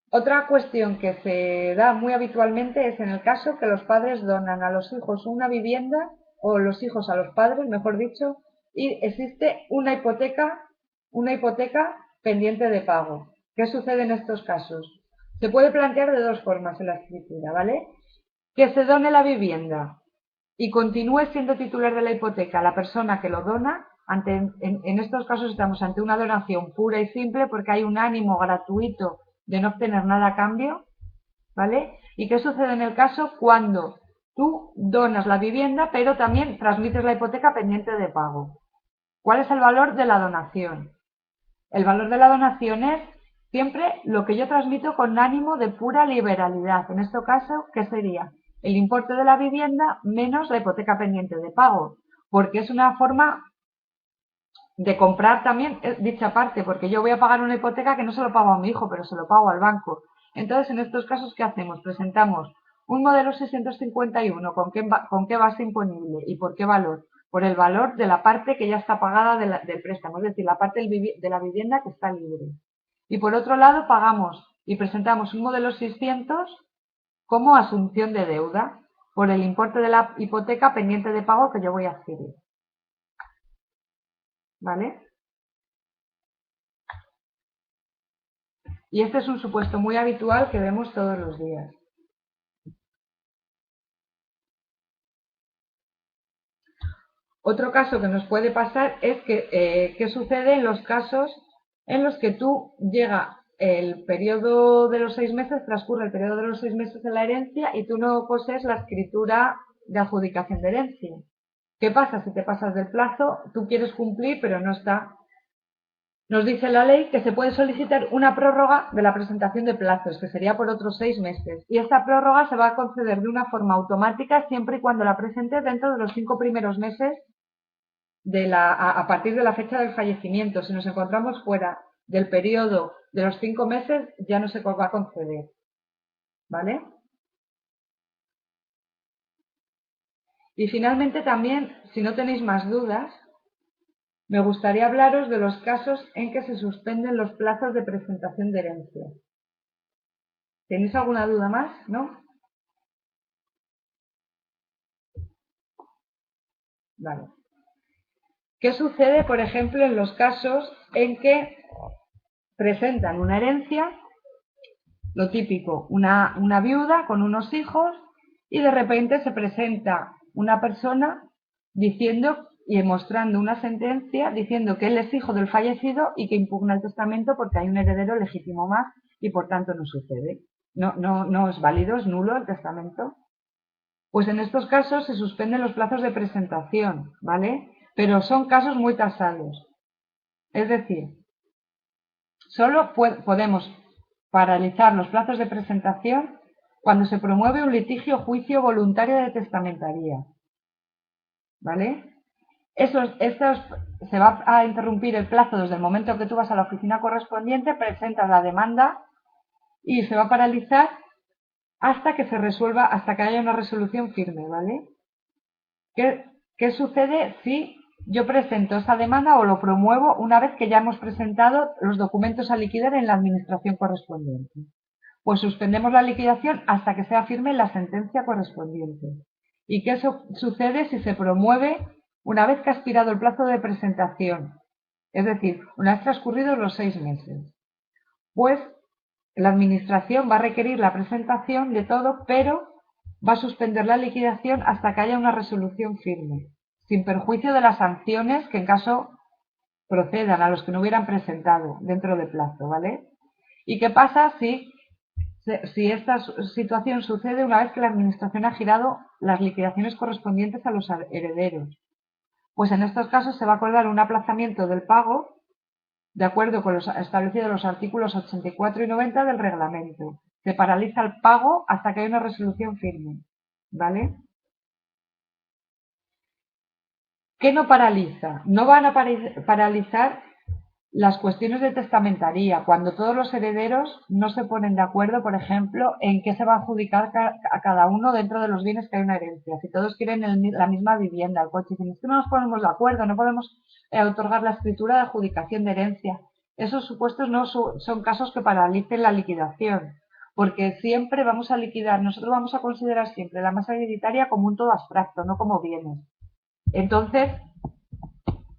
Otra cuestión que se da muy habitualmente es en el caso que los padres donan a los hijos una vivienda, o los hijos a los padres, mejor dicho, y existe una hipoteca pendiente de pago. ¿Qué sucede en estos casos? Se puede plantear de dos formas en la escritura, ¿vale? Que se done la vivienda y continúe siendo titular de la hipoteca la persona que lo dona. En estos casos estamos ante una donación pura y simple porque hay un ánimo gratuito de no obtener nada a cambio, ¿vale? ¿Y qué sucede en el caso cuando tú donas la vivienda pero también transmites la hipoteca pendiente de pago? ¿Cuál es el valor de la donación? El valor de la donación es siempre lo que yo transmito con ánimo de pura liberalidad. En este caso, ¿qué sería? El importe de la vivienda menos la hipoteca pendiente de pago, porque es una forma de comprar también dicha parte, porque yo voy a pagar una hipoteca que no se lo pago a mi hijo, pero se lo pago al banco. Entonces, en estos casos, ¿qué hacemos? Presentamos un modelo 651, ¿con qué base imponible y por qué valor? Por el valor de la parte que ya está pagada del préstamo, es decir, la parte de la vivienda que está libre. Y por otro lado, pagamos y presentamos un modelo 600 como asunción de deuda por el importe de la hipoteca pendiente de pago que yo voy a adquirir. ¿Vale? Y este es un supuesto muy habitual que vemos todos los días. Otro caso que nos puede pasar es que qué sucede en los casos en los que tú llega el periodo de los 6 meses, transcurre el periodo de los 6 meses de la herencia y tú no posees la escritura de adjudicación de herencia. ¿Qué pasa si te pasas del plazo? Tú quieres cumplir, pero no está. Nos dice la ley que se puede solicitar una prórroga de la presentación de plazos, que sería por otros 6 meses. Y esta prórroga se va a conceder de una forma automática siempre y cuando la presentes dentro de los 5 primeros meses a partir de la fecha del fallecimiento. Si nos encontramos fuera del periodo de los 5 meses, ya no se va a conceder. ¿Vale? Y finalmente también, si no tenéis más dudas, me gustaría hablaros de los casos en que se suspenden los plazos de presentación de herencia. ¿Tenéis alguna duda más? ¿No? Vale. ¿Qué sucede, por ejemplo, en los casos en que presentan una herencia, lo típico, una viuda con unos hijos, y de repente se presenta una persona diciendo y mostrando una sentencia diciendo que él es hijo del fallecido y que impugna el testamento porque hay un heredero legítimo más y por tanto no sucede? No es válido, es nulo el testamento. Pues en estos casos se suspenden los plazos de presentación, ¿vale? Pero son casos muy tasados. Es decir, solo podemos paralizar los plazos de presentación cuando se promueve un litigio juicio voluntario de testamentaría. ¿Vale? Se va a interrumpir el plazo desde el momento que tú vas a la oficina correspondiente, presentas la demanda y se va a paralizar hasta que se resuelva, hasta que haya una resolución firme, ¿vale? ¿Qué sucede si yo presento esa demanda o lo promuevo una vez que ya hemos presentado los documentos a liquidar en la administración correspondiente. Pues suspendemos la liquidación hasta que sea firme la sentencia correspondiente. ¿Y qué sucede si se promueve una vez que ha expirado el plazo de presentación? Es decir, una vez transcurridos los 6 meses. Pues la administración va a requerir la presentación de todo, pero va a suspender la liquidación hasta que haya una resolución firme, sin perjuicio de las sanciones que en caso procedan a los que no hubieran presentado dentro de plazo, ¿vale? ¿Y qué pasa si esta situación sucede una vez que la administración ha girado las liquidaciones correspondientes a los herederos? Pues en estos casos se va a acordar un aplazamiento del pago de acuerdo con los establecidos los artículos 84 y 90 del reglamento. Se paraliza el pago hasta que haya una resolución firme, ¿vale? ¿Qué no paraliza? No van a paralizar las cuestiones de testamentaría, cuando todos los herederos no se ponen de acuerdo, por ejemplo, en qué se va a adjudicar a cada uno dentro de los bienes que hay una herencia. Si todos quieren la misma vivienda, el coche, si no nos ponemos de acuerdo, no podemos otorgar la escritura de adjudicación de herencia. Esos supuestos no son casos que paralicen la liquidación, porque siempre vamos a liquidar, nosotros vamos a considerar siempre la masa hereditaria como un todo abstracto, no como bienes. Entonces,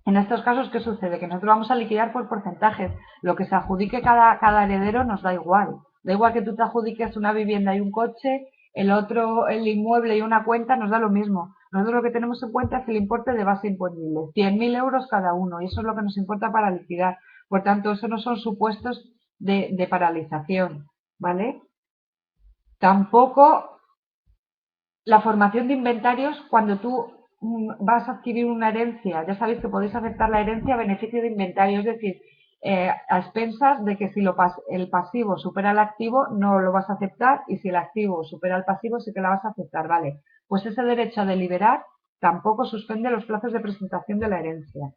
en estos casos, ¿qué sucede? Que nosotros vamos a liquidar por porcentajes. Lo que se adjudique cada heredero nos da igual. Da igual que tú te adjudiques una vivienda y un coche, el otro el inmueble y una cuenta, nos da lo mismo. Nosotros lo que tenemos en cuenta es el importe de base imponible, 100.000 euros cada uno, y eso es lo que nos importa para liquidar. Por tanto, eso no son supuestos de paralización, ¿vale? Tampoco la formación de inventarios cuando tú vas a adquirir una herencia. Ya sabéis que podéis aceptar la herencia a beneficio de inventario, es decir, a expensas de que si el pasivo supera el activo no lo vas a aceptar, y si el activo supera el pasivo sí que la vas a aceptar, ¿vale? Pues ese derecho a deliberar tampoco suspende los plazos de presentación de la herencia,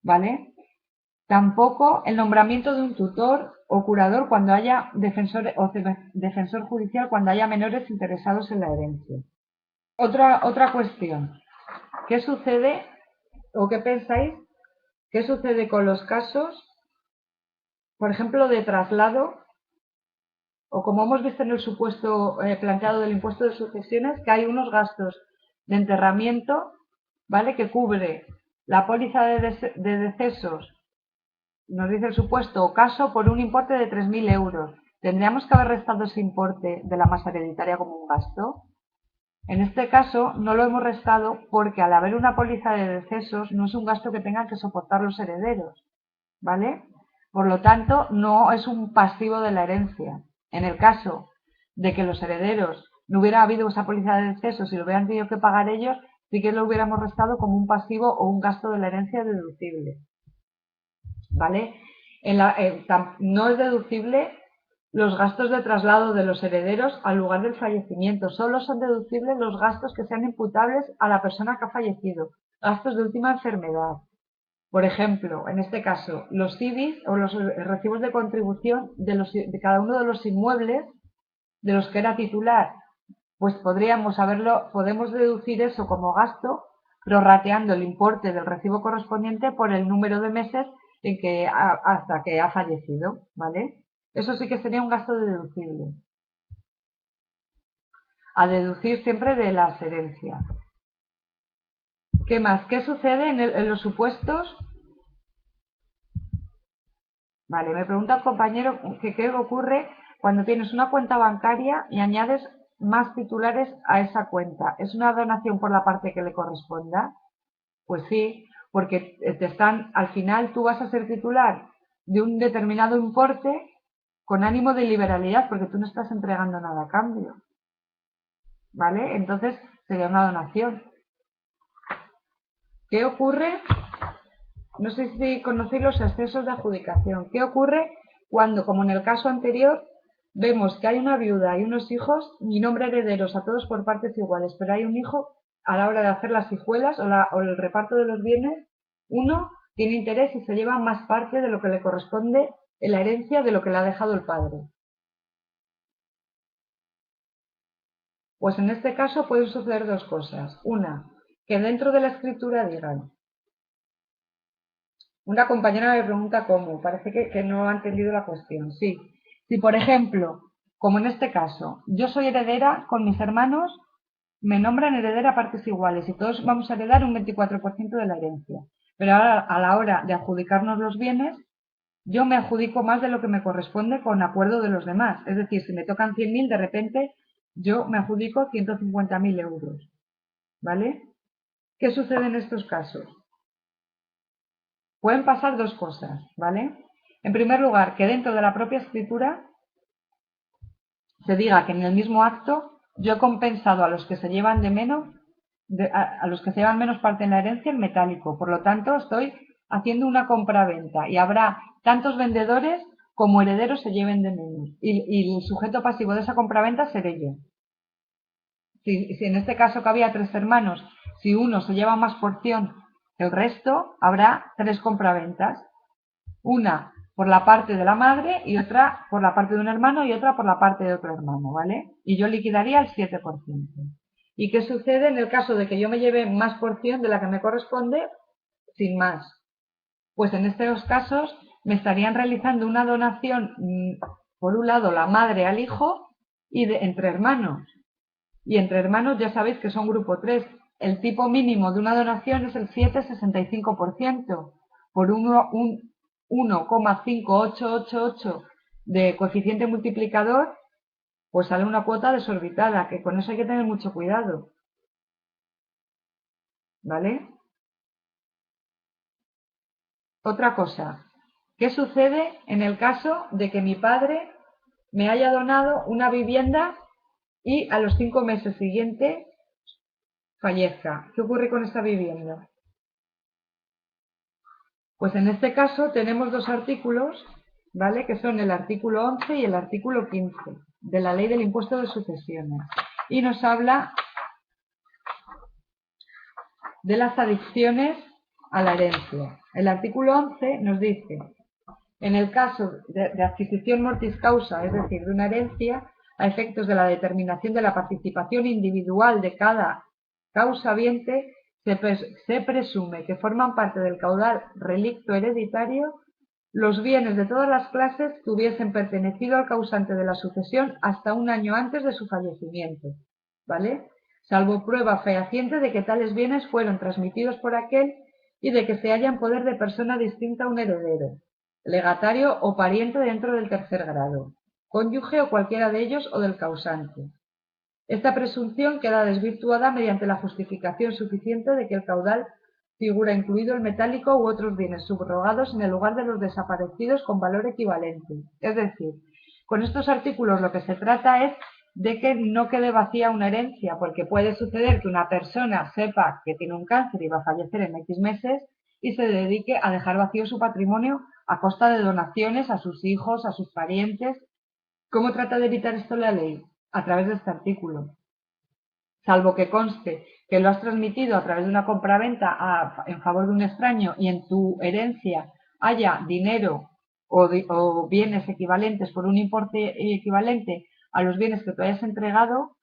¿vale? Tampoco el nombramiento de un tutor o curador cuando haya defensor judicial cuando haya menores interesados en la herencia. Otra cuestión. ¿Qué sucede o qué pensáis? ¿Qué sucede con los casos, por ejemplo, de traslado, o como hemos visto en el supuesto planteado del impuesto de sucesiones, que hay unos gastos de enterramiento, ¿vale? Que cubre la póliza de decesos, nos dice el supuesto o caso, por un importe de 3.000 euros. ¿Tendríamos que haber restado ese importe de la masa hereditaria como un gasto? En este caso no lo hemos restado porque al haber una póliza de decesos no es un gasto que tengan que soportar los herederos, ¿vale? Por lo tanto, no es un pasivo de la herencia. En el caso de que los herederos no hubiera habido esa póliza de decesos y lo hubieran tenido que pagar ellos, sí que lo hubiéramos restado como un pasivo o un gasto de la herencia deducible, ¿vale? No es deducible los gastos de traslado de los herederos al lugar del fallecimiento. Solo son deducibles los gastos que sean imputables a la persona que ha fallecido, gastos de última enfermedad. Por ejemplo, en este caso, los CIBIs o los recibos de contribución de cada uno de los inmuebles de los que era titular, pues podemos deducir eso como gasto, prorrateando el importe del recibo correspondiente por el número de meses hasta que ha fallecido, ¿vale? Eso sí que sería un gasto deducible. A deducir siempre de las herencias. ¿Qué más? ¿Qué sucede en los supuestos? Vale, me pregunta el compañero que qué ocurre cuando tienes una cuenta bancaria y añades más titulares a esa cuenta. ¿Es una donación por la parte que le corresponda? Pues sí, porque al final tú vas a ser titular de un determinado importe con ánimo de liberalidad, porque tú no estás entregando nada a cambio, ¿vale? Entonces sería una donación. ¿Qué ocurre? No sé si conocéis los excesos de adjudicación. ¿Qué ocurre cuando, como en el caso anterior, vemos que hay una viuda y unos hijos y nombre herederos a todos por partes iguales, pero hay un hijo a la hora de hacer las hijuelas o el reparto de los bienes, uno tiene interés y se lleva más parte de lo que le corresponde en la herencia de lo que le ha dejado el padre? Pues en este caso pueden suceder dos cosas. Una, que dentro de la escritura digan: Una compañera me pregunta cómo. Parece que no ha entendido la cuestión. Sí. Si, por ejemplo, como en este caso, yo soy heredera con mis hermanos, me nombran heredera a partes iguales y todos vamos a heredar un 24% de la herencia. Pero ahora, a la hora de adjudicarnos los bienes, yo me adjudico más de lo que me corresponde con acuerdo de los demás. Es decir, si me tocan 100.000, de repente yo me adjudico 150.000 euros. ¿Vale? ¿Qué sucede en estos casos? Pueden pasar dos cosas, ¿vale? En primer lugar, que dentro de la propia escritura se diga que en el mismo acto yo he compensado a los que se llevan de menos, a los que se llevan menos parte en la herencia en metálico. Por lo tanto, estoy haciendo una compra-venta y habrá tantos vendedores como herederos se lleven de menos. Y el sujeto pasivo de esa compraventa seré yo. Si en este caso que había 3 hermanos, si uno se lleva más porción que el resto, habrá 3 compraventas. Una por la parte de la madre y otra por la parte de un hermano y otra por la parte de otro hermano, ¿vale? Y yo liquidaría el 7%. ¿Y qué sucede en el caso de que yo me lleve más porción de la que me corresponde sin más? Pues en estos casos me estarían realizando una donación, por un lado la madre al hijo y entre hermanos. Y entre hermanos ya sabéis que son grupo 3. El tipo mínimo de una donación es el 7,65%. Por un 1,5888 de coeficiente multiplicador, pues sale una cuota desorbitada, que con eso hay que tener mucho cuidado. ¿Vale? Otra cosa, ¿qué sucede en el caso de que mi padre me haya donado una vivienda y a los 5 meses siguientes fallezca? ¿Qué ocurre con esta vivienda? Pues en este caso tenemos dos artículos, ¿vale? Que son el artículo 11 y el artículo 15 de la Ley del Impuesto de Sucesiones. Y nos habla de las adicciones a la herencia. El artículo 11 nos dice, en el caso de adquisición mortis causa, es decir, de una herencia, a efectos de la determinación de la participación individual de cada causa habiente, se presume que forman parte del caudal relicto hereditario los bienes de todas las clases que hubiesen pertenecido al causante de la sucesión hasta un año antes de su fallecimiento, ¿vale? Salvo prueba fehaciente de que tales bienes fueron transmitidos por aquel y de que se halla en poder de persona distinta a un heredero, legatario o pariente dentro del tercer grado, cónyuge o cualquiera de ellos o del causante. Esta presunción queda desvirtuada mediante la justificación suficiente de que el caudal figura incluido el metálico u otros bienes subrogados en el lugar de los desaparecidos con valor equivalente. Es decir, con estos artículos lo que se trata es de que no quede vacía una herencia, porque puede suceder que una persona sepa que tiene un cáncer y va a fallecer en X meses y se dedique a dejar vacío su patrimonio a costa de donaciones a sus hijos, a sus parientes. ¿Cómo trata de evitar esto la ley? A través de este artículo. Salvo que conste que lo has transmitido a través de una compraventa en favor de un extraño y en tu herencia haya dinero o bienes equivalentes por un importe equivalente a los bienes que tú hayas entregado,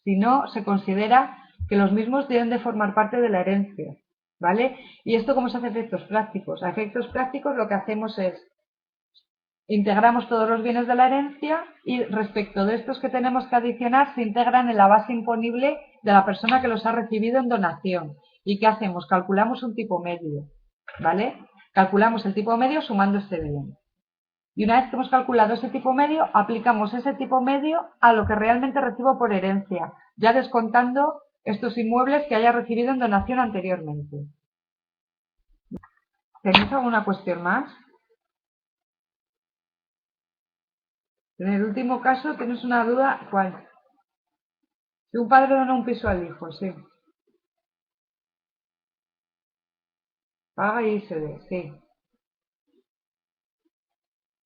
si no, se considera que los mismos deben de formar parte de la herencia, ¿vale? ¿Y esto cómo se hace a efectos prácticos? A efectos prácticos lo que hacemos es integramos todos los bienes de la herencia y respecto de estos que tenemos que adicionar se integran en la base imponible de la persona que los ha recibido en donación. ¿Y qué hacemos? Calculamos un tipo medio, ¿vale? Calculamos el tipo medio sumando este bien. Y una vez que hemos calculado ese tipo medio, aplicamos ese tipo medio a lo que realmente recibo por herencia, ya descontando estos inmuebles que haya recibido en donación anteriormente. ¿Tenéis alguna cuestión más? En el último caso, ¿tienes una duda? ¿Cuál? Si un padre dona un piso al hijo, sí. Paga ISD, sí.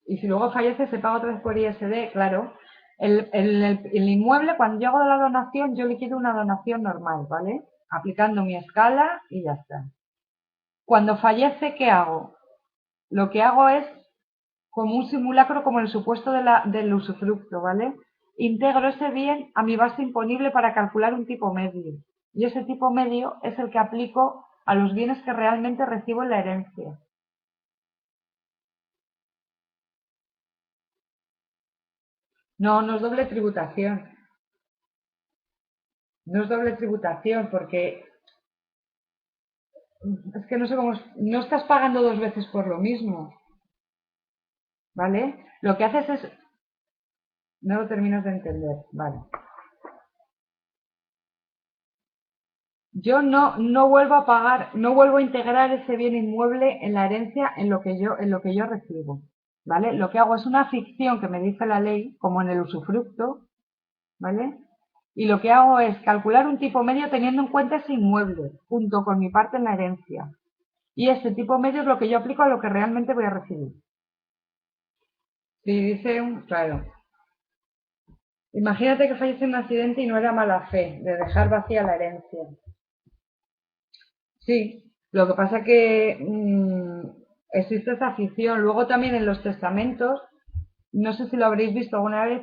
Y si luego fallece, se paga otra vez por ISD, claro. El inmueble, cuando yo hago la donación, yo liquido una donación normal, ¿vale? Aplicando mi escala y ya está. Cuando fallece, ¿qué hago? Lo que hago es como un simulacro, como el supuesto del usufructo, ¿vale? Integro ese bien a mi base imponible para calcular un tipo medio. Y ese tipo medio es el que aplico a los bienes que realmente recibo en la herencia. No, no es doble tributación. No es doble tributación porque es que no sé cómo... No estás pagando dos veces por lo mismo, ¿vale? Lo que haces es... No lo terminas de entender, vale. Yo no vuelvo a pagar, no vuelvo a integrar ese bien inmueble en la herencia en lo que yo recibo, ¿vale? Lo que hago es una ficción que me dice la ley, como en el usufructo, ¿vale? Y lo que hago es calcular un tipo medio teniendo en cuenta ese inmueble, junto con mi parte en la herencia. Y ese tipo medio es lo que yo aplico a lo que realmente voy a recibir. Si dice claro, imagínate que fallece en un accidente y no era mala fe, de dejar vacía la herencia. Sí, lo que pasa que existe esa afición. Luego también en los testamentos, no sé si lo habréis visto alguna vez,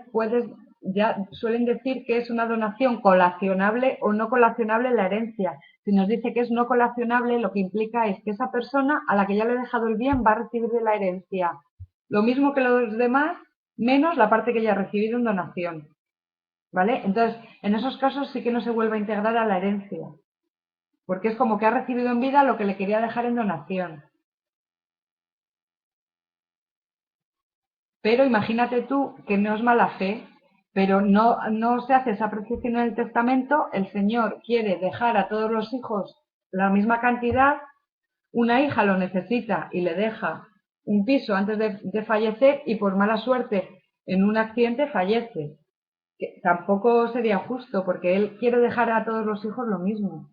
ya suelen decir que es una donación colacionable o no colacionable la herencia. Si nos dice que es no colacionable, lo que implica es que esa persona a la que ya le he dejado el bien va a recibir de la herencia lo mismo que los demás, menos la parte que ya ha recibido en donación. ¿Vale? Entonces, en esos casos sí que no se vuelve a integrar a la herencia, porque es como que ha recibido en vida lo que le quería dejar en donación. Pero imagínate tú que no es mala fe, pero no se hace esa apreciación en el testamento, el señor quiere dejar a todos los hijos la misma cantidad, una hija lo necesita y le deja un piso antes de fallecer y por mala suerte en un accidente fallece. Que tampoco sería justo porque él quiere dejar a todos los hijos lo mismo,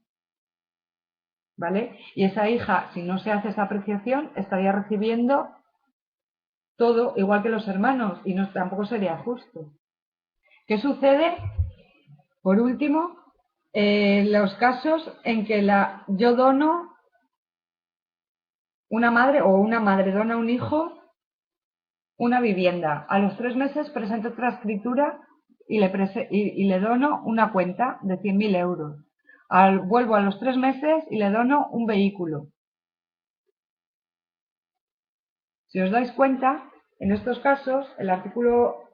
¿vale? Y esa hija, si no se hace esa apreciación, estaría recibiendo todo igual que los hermanos y no, tampoco sería justo. ¿Qué sucede? Por último, los casos en que yo dono una madre o una madre dona a un hijo una vivienda. A los 3 meses presento otra escritura y le dono una cuenta de 100.000 euros. Vuelvo a los 3 meses y le dono un vehículo. Si os dais cuenta, en estos casos, el artículo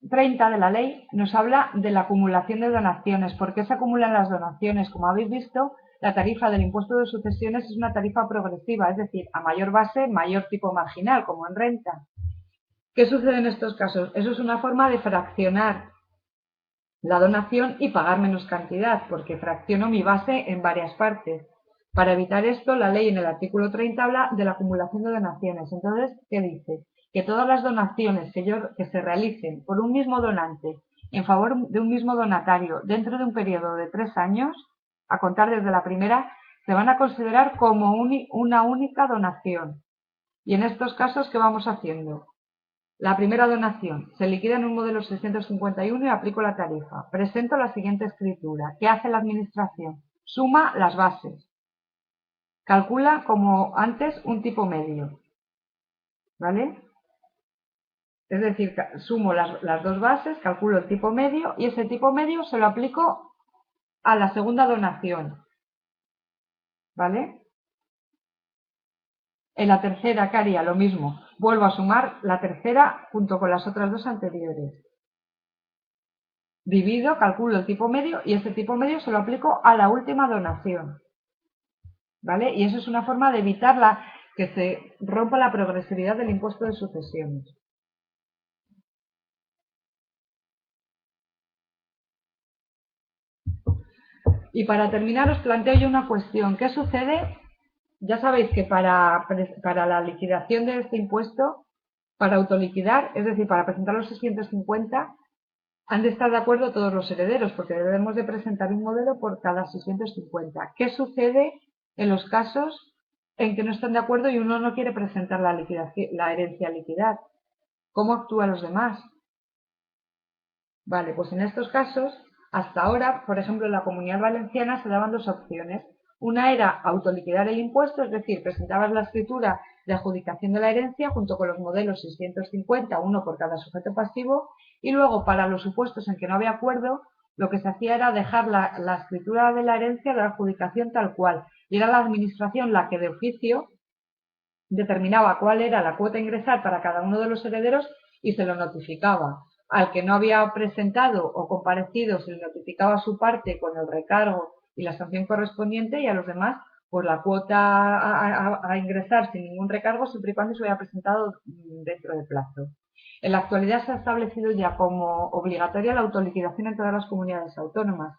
30 de la ley nos habla de la acumulación de donaciones. ¿Por qué se acumulan las donaciones? Como habéis visto, la tarifa del impuesto de sucesiones es una tarifa progresiva, es decir, a mayor base, mayor tipo marginal, como en renta. ¿Qué sucede en estos casos? Eso es una forma de fraccionar la donación y pagar menos cantidad, porque fracciono mi base en varias partes. Para evitar esto, la ley en el artículo 30 habla de la acumulación de donaciones. Entonces, ¿qué dice? Que todas las donaciones que se realicen por un mismo donante en favor de un mismo donatario dentro de un periodo de 3 años, a contar desde la primera, se van a considerar como una única donación. Y en estos casos, ¿qué vamos haciendo? La primera donación. Se liquida en un modelo 651 y aplico la tarifa. Presento la siguiente escritura. ¿Qué hace la administración? Suma las bases. Calcula, como antes, un tipo medio. ¿Vale? Es decir, sumo las dos bases, calculo el tipo medio y ese tipo medio se lo aplico a la segunda donación. ¿Vale? En la tercera, ¿qué haría? Lo mismo. Vuelvo a sumar la tercera junto con las otras dos anteriores. Divido, calculo el tipo medio y ese tipo medio se lo aplico a la última donación. ¿Vale? Y eso es una forma de evitar que se rompa la progresividad del impuesto de sucesiones. Y para terminar os planteo yo una cuestión. ¿Qué sucede? Ya sabéis que para la liquidación de este impuesto, para autoliquidar, es decir, para presentar los 650, han de estar de acuerdo todos los herederos, porque debemos de presentar un modelo por cada 650. ¿Qué sucede en los casos en que no están de acuerdo y uno no quiere presentar la herencia a liquidar? ¿Cómo actúan los demás? Vale, pues en estos casos, hasta ahora, por ejemplo, en la Comunidad Valenciana se daban dos opciones. Una era autoliquidar el impuesto, es decir, presentabas la escritura de adjudicación de la herencia junto con los modelos 650, uno por cada sujeto pasivo, y luego para los supuestos en que no había acuerdo, lo que se hacía era dejar la escritura de la herencia de la adjudicación tal cual, y era la administración la que de oficio determinaba cuál era la cuota a ingresar para cada uno de los herederos y se lo notificaba. al que no había presentado o comparecido se le notificaba su parte con el recargo y la sanción correspondiente, y a los demás pues la cuota a ingresar sin ningún recargo siempre y cuando se hubiera presentado dentro del plazo. En la actualidad se ha establecido ya como obligatoria la autoliquidación en todas las comunidades autónomas.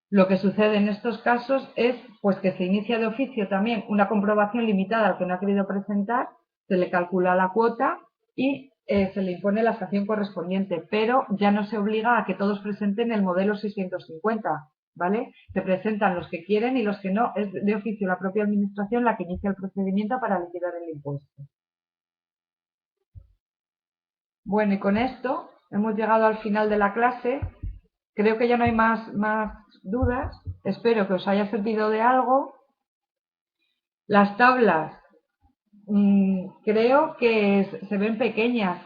Lo que sucede en estos casos es pues que se inicia de oficio también una comprobación limitada al que no ha querido presentar, se le calcula la cuota y se le impone la sanción correspondiente, pero ya no se obliga a que todos presenten el modelo 650, ¿vale? Se presentan los que quieren y los que no, es de oficio la propia administración la que inicia el procedimiento para liquidar el impuesto. Bueno, y con esto hemos llegado al final de la clase. Creo que ya no hay más dudas. Espero que os haya servido de algo. Las tablas creo que se ven pequeñas.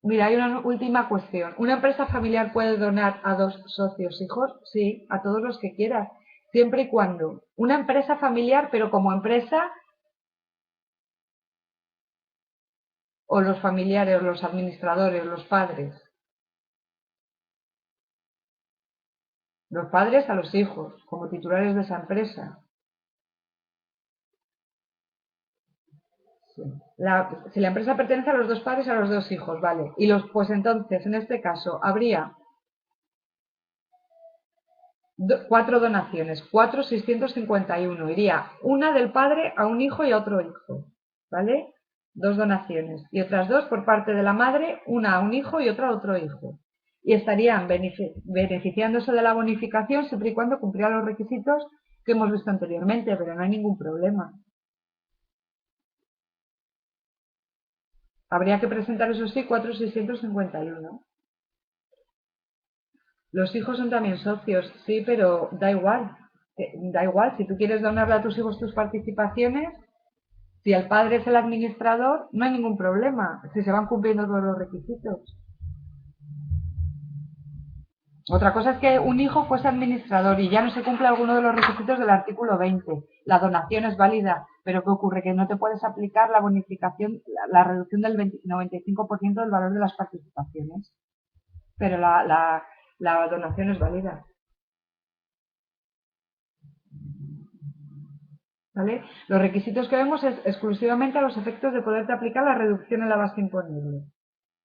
Mira, hay una última cuestión. ¿Una empresa familiar puede donar a dos socios hijos? Sí, a todos los que quieras. Siempre y cuando. Una empresa familiar, pero como empresa, o los familiares, los administradores, los padres. Los padres a los hijos, como titulares de esa empresa. Sí. Si la empresa pertenece a los dos padres, a los dos hijos, vale. Y pues entonces, en este caso, habría 4 donaciones, 4.651. Iría una del padre a un hijo y a otro hijo, ¿vale? 2 donaciones. Y otras 2 por parte de la madre, una a un hijo y otra a otro hijo. Y estarían beneficiándose de la bonificación siempre y cuando cumplieran los requisitos que hemos visto anteriormente, pero no hay ningún problema. Habría que presentar, eso sí, 4.651. Los hijos son también socios, sí, pero da igual. Da igual, si tú quieres donarle a tus hijos tus participaciones, si el padre es el administrador, no hay ningún problema, si se van cumpliendo todos los requisitos. Otra cosa es que un hijo fuese administrador y ya no se cumple alguno de los requisitos del artículo 20. La donación es válida, pero ¿qué ocurre? Que no te puedes aplicar la bonificación, la reducción del 95% del valor de las participaciones, pero la donación es válida. ¿Vale? Los requisitos que vemos es exclusivamente a los efectos de poderte aplicar la reducción en la base imponible.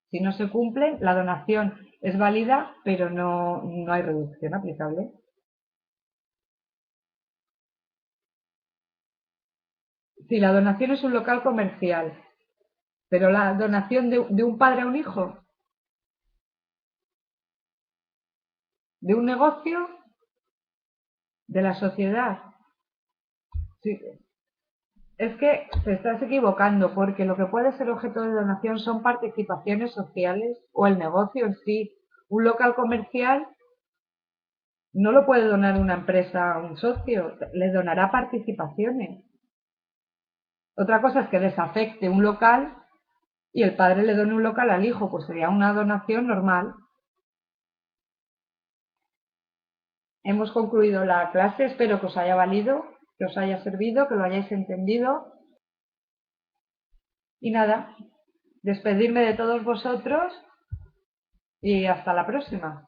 Si no se cumple, la donación es válida, pero no hay reducción aplicable. Si la donación es un local comercial, pero la donación de un padre a un hijo, de un negocio, de la sociedad. Sí, es que te estás equivocando, porque lo que puede ser objeto de donación son participaciones sociales o el negocio en sí. Un local comercial no lo puede donar una empresa a un socio, le donará participaciones. Otra cosa es que desafecte un local y el padre le done un local al hijo, pues sería una donación normal. Hemos concluido la clase, espero que os haya valido, que os haya servido, que lo hayáis entendido. Y nada, despedirme de todos vosotros y hasta la próxima.